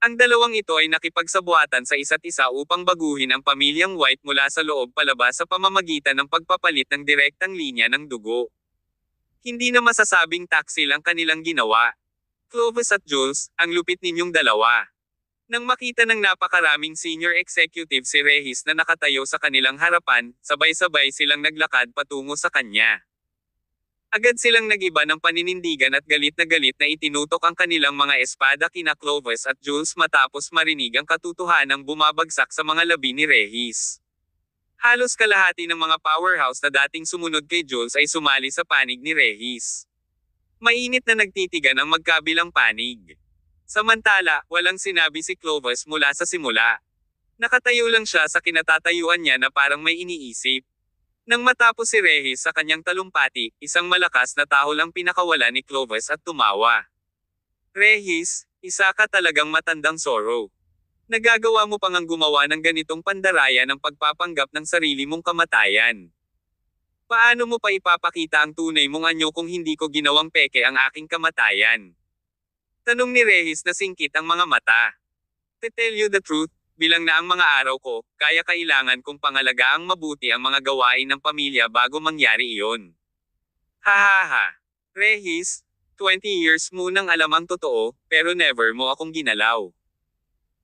Ang dalawang ito ay nakipagsabuatan sa isa't isa upang baguhin ang pamilyang White mula sa loob palabas sa pamamagitan ng pagpapalit ng direktang linya ng dugo. Hindi na masasabing taksil ang kanilang ginawa. Clovis at Jules, ang lupit ninyong dalawa. Nang makita ng napakaraming senior executive si Reyes na nakatayo sa kanilang harapan, sabay-sabay silang naglakad patungo sa kanya. Agad silang nagiba ng paninindigan at galit na itinutok ang kanilang mga espada kina Clovis at Jules matapos marinig ang katotohanang bumabagsak sa mga labi ni Reyes. Halos kalahati ng mga powerhouse na dating sumunod kay Jules ay sumali sa panig ni Reyes. Mainit na nagtitigan ang magkabilang panig. Samantala, walang sinabi si Clovis mula sa simula. Nakatayo lang siya sa kinatatayuan niya na parang may iniisip. Nang matapos si Reyes sa kanyang talumpati, isang malakas na tahol ang pinakawala ni Clovis at tumawa. Reyes, isa ka talagang matandang Zorro. Nagagawa mo pang ang gumawa ng ganitong pandaraya ng pagpapanggap ng sarili mong kamatayan. Paano mo pa ipapakita ang tunay mong anyo kung hindi ko ginawang peke ang aking kamatayan? Tanong ni Reyes na singkit ang mga mata. To tell you the truth, bilang na ang mga araw ko, kaya kailangan kong pangalagaang mabuti ang mga gawain ng pamilya bago mangyari iyon. Hahaha. Reyes, 20 years mo nang alam ang totoo, pero never mo akong ginalaw.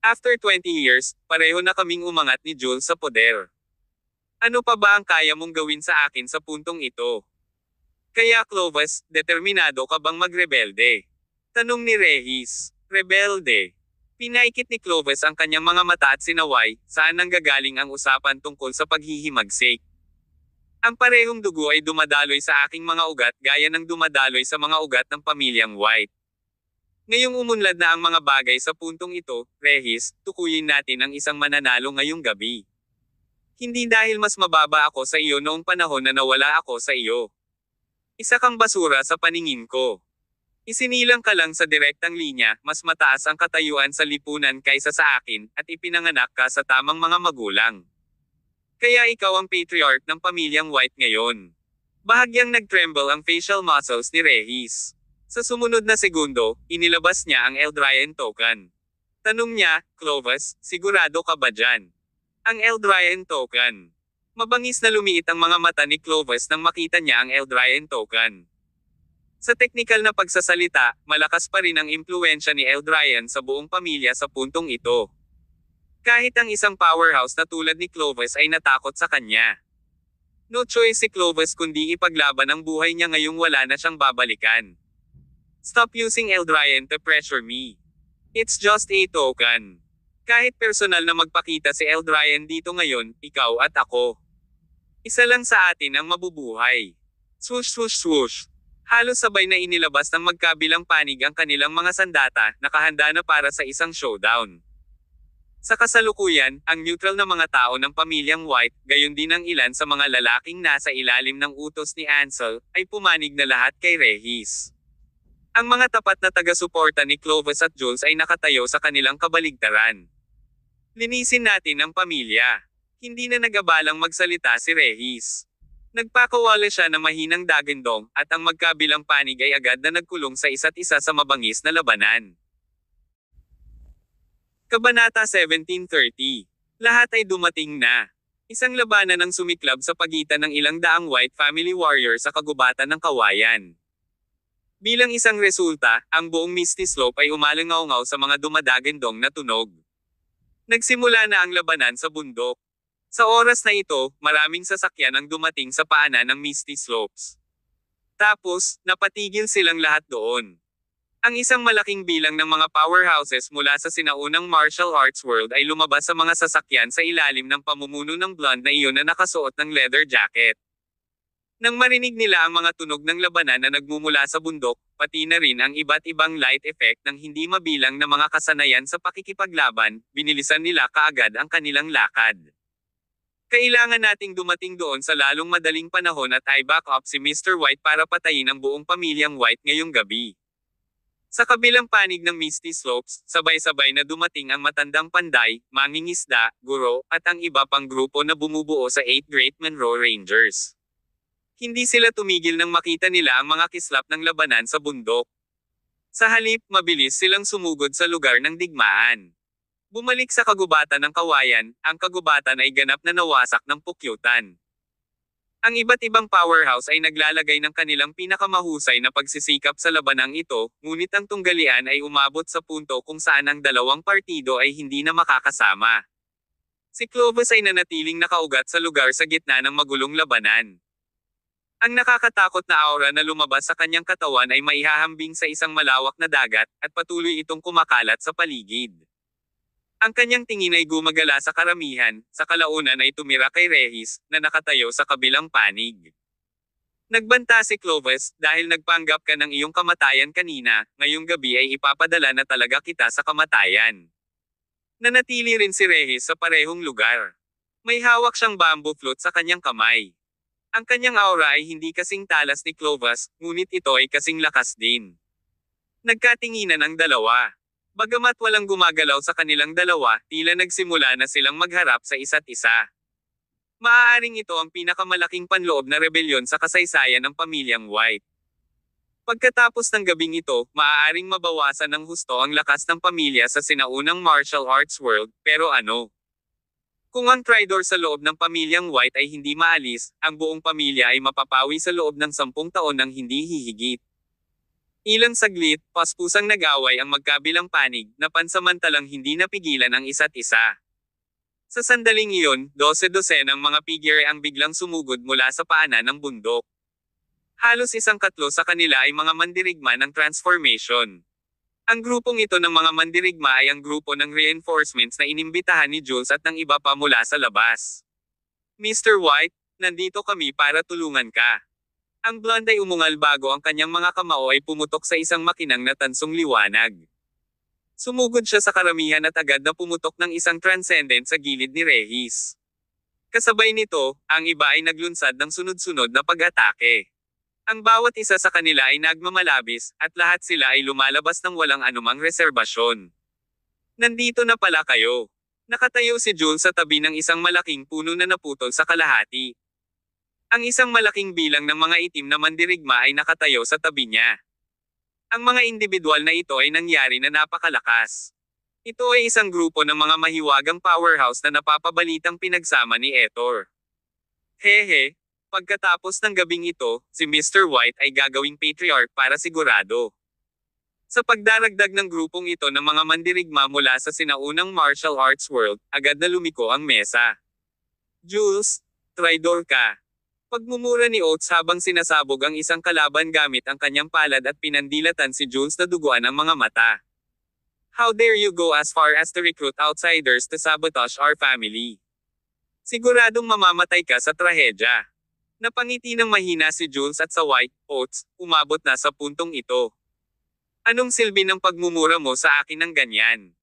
After 20 years, pareho na kaming umangat ni Jules sa poder. Ano pa ba ang kaya mong gawin sa akin sa puntong ito? Kaya Clovis, determinado ka bang magrebelde? Tanong ni Reyes. Rebelde. Pinaikit ni Clovis ang kanyang mga mata at sinaway, saan nanggagaling ang usapan tungkol sa paghihimagsik. Ang parehong dugo ay dumadaloy sa aking mga ugat gaya ng dumadaloy sa mga ugat ng pamilyang White. Ngayong umunlad na ang mga bagay sa puntong ito, Reyes, tukuyin natin ang isang mananalo ngayong gabi. Hindi dahil mas mababa ako sa iyo noong panahon na nawala ako sa iyo. Isa kang basura sa paningin ko. Isinilang ka lang sa direktang linya, mas mataas ang katayuan sa lipunan kaysa sa akin, at ipinanganak ka sa tamang mga magulang. Kaya ikaw ang patriarch ng pamilyang White ngayon. Bahagyang nag-tremble ang facial muscles ni Reyes. Sa sumunod na segundo, inilabas niya ang Eldrayan token. Tanong niya, Clovis, sigurado ka ba dyan? Ang Eldrayan token. Mabangis na lumiit ang mga mata ni Clovis nang makita niya ang Eldrayan token. Sa teknikal na pagsasalita, malakas pa rin ang impluwensya ni Eldrayan sa buong pamilya sa puntong ito. Kahit ang isang powerhouse na tulad ni Clovis ay natakot sa kanya. No choice si Clovis kundi ipaglaban ang buhay niya ngayong wala na siyang babalikan. Stop using Eldryan to pressure me. It's just a token. Kahit personal na magpakita si Eldryan dito ngayon, ikaw at ako. Isa lang sa atin ang mabubuhay. Swoosh swoosh swoosh. Halos sabay na inilabas ng magkabilang panig ang kanilang mga sandata, nakahanda na para sa isang showdown. Sa kasalukuyan, ang neutral na mga tao ng pamilyang White, gayon din ang ilan sa mga lalaking nasa ilalim ng utos ni Ansel, ay pumanig na lahat kay Regis. Ang mga tapat na taga-suporta ni Clovis at Jules ay nakatayo sa kanilang kabaligtaran. Linisin natin ang pamilya. Hindi na nag-abalang magsalita si Regis. Nagpakawala siya na mahinang dagandong, at ang magkabilang panig ay agad na nagkulong sa isa't isa sa mabangis na labanan. Kabanata 1730. Lahat ay dumating na. Isang labanan ang sumiklab sa pagitan ng ilang daang White family warrior sa kagubatan ng Kawayan. Bilang isang resulta, ang buong Misty Slope ay umalangaw-ngaw sa mga dumadagandong na tunog. Nagsimula na ang labanan sa bundok. Sa oras na ito, maraming sasakyan ang dumating sa paanan ng Misty Slopes. Tapos, napatigil silang lahat doon. Ang isang malaking bilang ng mga powerhouses mula sa sinaunang martial arts world ay lumabas sa mga sasakyan sa ilalim ng pamumuno ng blonde na iyon na nakasuot ng leather jacket. Nang marinig nila ang mga tunog ng labanan na nagmumula sa bundok, pati na rin ang iba't ibang light effect ng hindi mabilang na mga kasanayan sa pakikipaglaban, binilisan nila kaagad ang kanilang lakad. Kailangan nating dumating doon sa lalong madaling panahon at i-back up si Mr. White para patayin ang buong pamilyang White ngayong gabi. Sa kabilang panig ng Misty Slopes, sabay-sabay na dumating ang matandang panday, mangingisda, guro, at ang iba pang grupo na bumubuo sa 8 Great Monroe Rangers. Hindi sila tumigil nang makita nila ang mga kislap ng labanan sa bundok. Sa halip, mabilis silang sumugod sa lugar ng digmaan. Bumalik sa kagubatan ng Kawayan, ang kagubatan ay ganap na nawasak ng pukyutan. Ang iba't ibang powerhouse ay naglalagay ng kanilang pinakamahusay na pagsisikap sa labanang ito, ngunit ang tunggalian ay umabot sa punto kung saan ang dalawang partido ay hindi na makakasama. Si Clovis ay nanatiling nakaugat sa lugar sa gitna ng magulong labanan. Ang nakakatakot na aura na lumabas sa kanyang katawan ay maihahambing sa isang malawak na dagat, at patuloy itong kumakalat sa paligid. Ang kanyang tingin ay gumagala sa karamihan, sa kalaunan ay tumira kay Regis, na nakatayo sa kabilang panig. Nagbanta si Clovis, dahil nagpanggap ka ng iyong kamatayan kanina, ngayong gabi ay ipapadala na talaga kita sa kamatayan. Nanatili rin si Regis sa parehong lugar. May hawak siyang bamboo flute sa kanyang kamay. Ang kanyang aura ay hindi kasing talas ni Clovis, ngunit ito ay kasing lakas din. Nagkatinginan ang dalawa. Bagamat walang gumagalaw sa kanilang dalawa, tila nagsimula na silang magharap sa isa't isa. Maaaring ito ang pinakamalaking panloob na rebelyon sa kasaysayan ng pamilyang White. Pagkatapos ng gabing ito, maaaring mabawasan ng husto ang lakas ng pamilya sa sinaunang martial arts world, pero ano? Kung ang traitor sa loob ng pamilyang White ay hindi maalis, ang buong pamilya ay mapapawi sa loob ng 10 taon ng hindi hihigit. Ilang saglit, paspusang nag-away ang magkabilang panig, na pansamantalang hindi napigilan ang isa't isa. Sa sandaling iyon, 12 ng mga figure ang biglang sumugod mula sa paanan ng bundok. Halos 1/4 sa kanila ay mga mandirigma ng transformation. Ang grupong ito ng mga mandirigma ay ang grupo ng reinforcements na inimbitahan ni Jules at ng iba pa mula sa labas. Mr. White, nandito kami para tulungan ka. Ang blonde ay umungal bago ang kanyang mga kamao ay pumutok sa isang makinang na tansong liwanag. Sumugod siya sa karamihan at agad na pumutok ng isang transcendent sa gilid ni Regis. Kasabay nito, ang iba ay naglunsad ng sunod-sunod na pag-atake. Ang bawat isa sa kanila ay nagmamalabis, at lahat sila ay lumalabas ng walang anumang reserbasyon. Nandito na pala kayo. Nakatayo si Jules sa tabi ng isang malaking puno na naputol sa kalahati. Ang isang malaking bilang ng mga itim na mandirigma ay nakatayo sa tabi niya. Ang mga individual na ito ay nangyari na napakalakas. Ito ay isang grupo ng mga mahiwagang powerhouse na napapabalitang pinagsama ni Etor. Hehe, pagkatapos ng gabing ito, si Mr. White ay gagawing patriarch para sigurado. Sa pagdaragdag ng grupong ito ng mga mandirigma mula sa sinaunang martial arts world, agad na lumiko ang mesa. Jules, traidor ka. Pagmumura ni Oates habang sinasabog ang isang kalaban gamit ang kanyang palad at pinandilatan si Jules na duguan ang mga mata. How dare you go as far as to recruit outsiders to sabotage our family? Siguradong mamamatay ka sa trahedya. Napangiti ng mahina si Jules at sa White, Oates, umabot na sa puntong ito. Anong silbi ng pagmumura mo sa akin ng ganyan?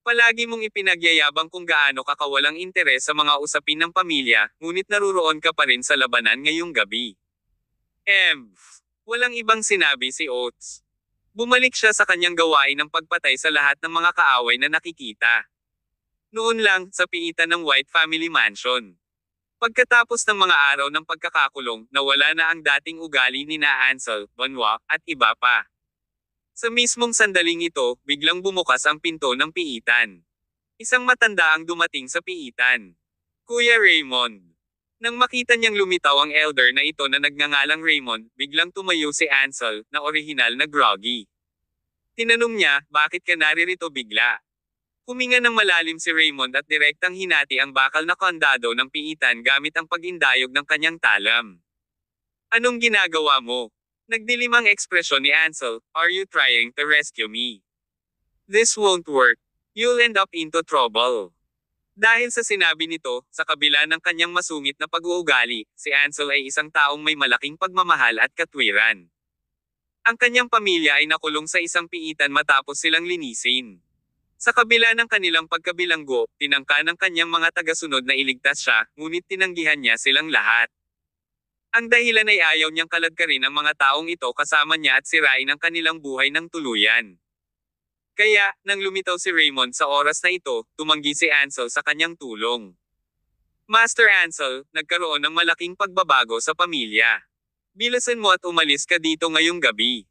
Palagi mong ipinagyayabang kung gaano ka kawalang interes sa mga usapin ng pamilya, ngunit naruroon ka pa rin sa labanan ngayong gabi. Walang ibang sinabi si Oates. Bumalik siya sa kanyang gawain ng pagpatay sa lahat ng mga kaaway na nakikita. Noon lang, sa piitan ng White Family Mansion. Pagkatapos ng mga araw ng pagkakakulong, nawala na ang dating ugali ni na Ansel, Benoit, at iba pa. Sa mismong sandaling ito, biglang bumukas ang pinto ng piitan. Isang matanda ang dumating sa piitan. Kuya Raymond. Nang makita niyang lumitaw ang elder na ito na nagngangalang Raymond, biglang tumayo si Ansel, na orihinal na groggy. Tinanong niya, bakit ka naririto bigla? Huminga ng malalim si Raymond at direktang hinati ang bakal na kandado ng piitan gamit ang pag-indayog ng kanyang talam. Anong ginagawa mo? Nagdilim ang ekspresyon ni Ansel, are you trying to rescue me? This won't work. You'll end up into trouble. Dahil sa sinabi nito, sa kabila ng kanyang masungit na pag-uugali, si Ansel ay isang taong may malaking pagmamahal at katwiran. Ang kanyang pamilya ay nakulong sa isang piitan matapos silang linisin. Sa kabila ng kanilang pagkabilanggo, tinangka ng kanyang mga tagasunod na iligtas siya, ngunit tinanggihan niya silang lahat. Ang dahilan ay ayaw niyang kaladkarin ang mga taong ito kasama niya at sirain ang kanilang buhay ng tuluyan. Kaya, nang lumitaw si Raymond sa oras na ito, tumanggi si Ansel sa kanyang tulong. Master Ansel, nagkaroon ng malaking pagbabago sa pamilya. Bilasan mo at umalis ka dito ngayong gabi.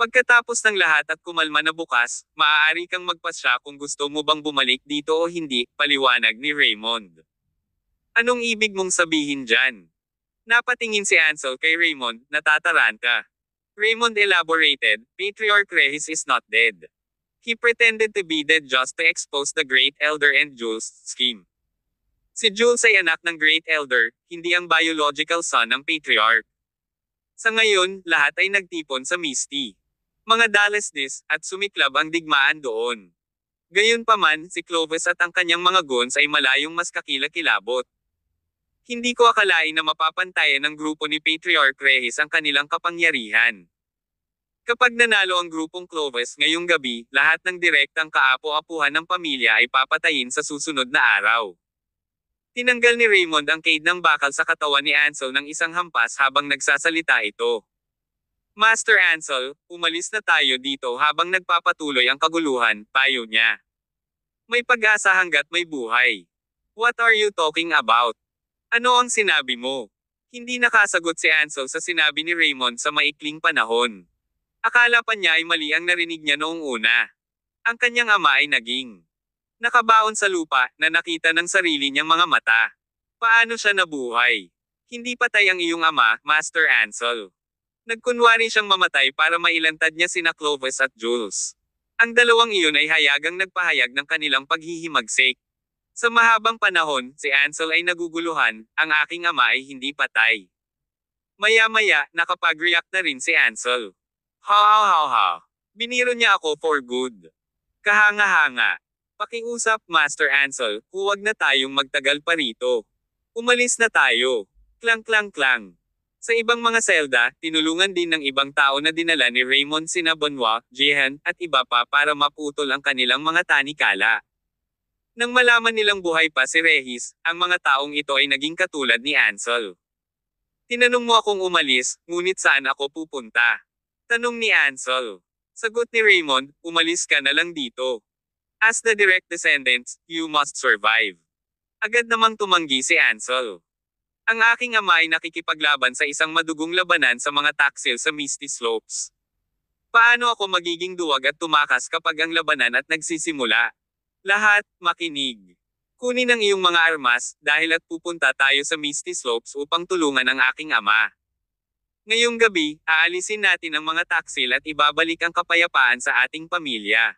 Pagkatapos ng lahat at kumalma na bukas, maaari kang magpasya kung gusto mo bang bumalik dito o hindi, paliwanag ni Raymond. Anong ibig mong sabihin dyan? Napatingin si Ansel kay Raymond, natataranta. Raymond elaborated, Patriarch Regis is not dead. He pretended to be dead just to expose the Great Elder and Jules' scheme. Si Jules ay anak ng Great Elder, hindi ang biological son ng Patriarch. Sa ngayon, lahat ay nagtipon sa Misty. Mga Dallasdes, at sumiklab ang digmaan doon. Gayunpaman, si Clovis at ang kanyang mga goons ay malayong mas kakilakilabot. Hindi ko akalain na mapapantayan ng grupo ni Patriarch Regis ang kanilang kapangyarihan. Kapag nanalo ang grupong Clovis ngayong gabi, lahat ng direktang kaapo-apuhan ng pamilya ay papatayin sa susunod na araw. Tinanggal ni Raymond ang cade ng bakal sa katawan ni Ansel ng isang hampas habang nagsasalita ito. Master Ansel, umalis na tayo dito habang nagpapatuloy ang kaguluhan, payo niya. May pag-asa hanggat may buhay. What are you talking about? Ano ang sinabi mo? Hindi nakasagot si Ansel sa sinabi ni Raymond sa maikling panahon. Akala pa niya ay mali ang narinig niya noong una. Ang kanyang ama ay naging nakabaon sa lupa na nakita ng sarili niyang mga mata. Paano siya nabuhay? Hindi patay ang iyong ama, Master Ansel. Nagkunwari siyang mamatay para mailantad niya sina Clovis at Jules. Ang dalawang iyon ay hayagang nagpahayag ng kanilang paghihimagsik. Sa mahabang panahon, si Ansel ay naguguluhan, ang aking ama ay hindi patay. Maya-maya, nakapag-react na rin si Ansel. Ha. Biniro niya ako for good. Kahanga-hanga. Pakiusap, Master Ansel, huwag na tayong magtagal pa rito. Umalis na tayo. Klang. Sa ibang mga selda, tinulungan din ng ibang tao na dinala ni Raymond sina Benoit, Jehan, at iba pa para maputol ang kanilang mga tanikala. Nang malaman nilang buhay pa si Regis, ang mga taong ito ay naging katulad ni Ansel. Tinanong mo akong umalis, ngunit saan ako pupunta? Tanong ni Ansel. Sagot ni Raymond, umalis ka na lang dito. As the direct descendants, you must survive. Agad namang tumanggi si Ansel. Ang aking ama ay nakikipaglaban sa isang madugong labanan sa mga taksil sa Misty Slopes. Paano ako magiging duwag at tumakas kapag ang labanan at nagsisimula? Lahat, makinig. Kunin ang iyong mga armas, dahil at pupunta tayo sa Misty Slopes upang tulungan ang aking ama. Ngayong gabi, aalisin natin ang mga taksil at ibabalik ang kapayapaan sa ating pamilya.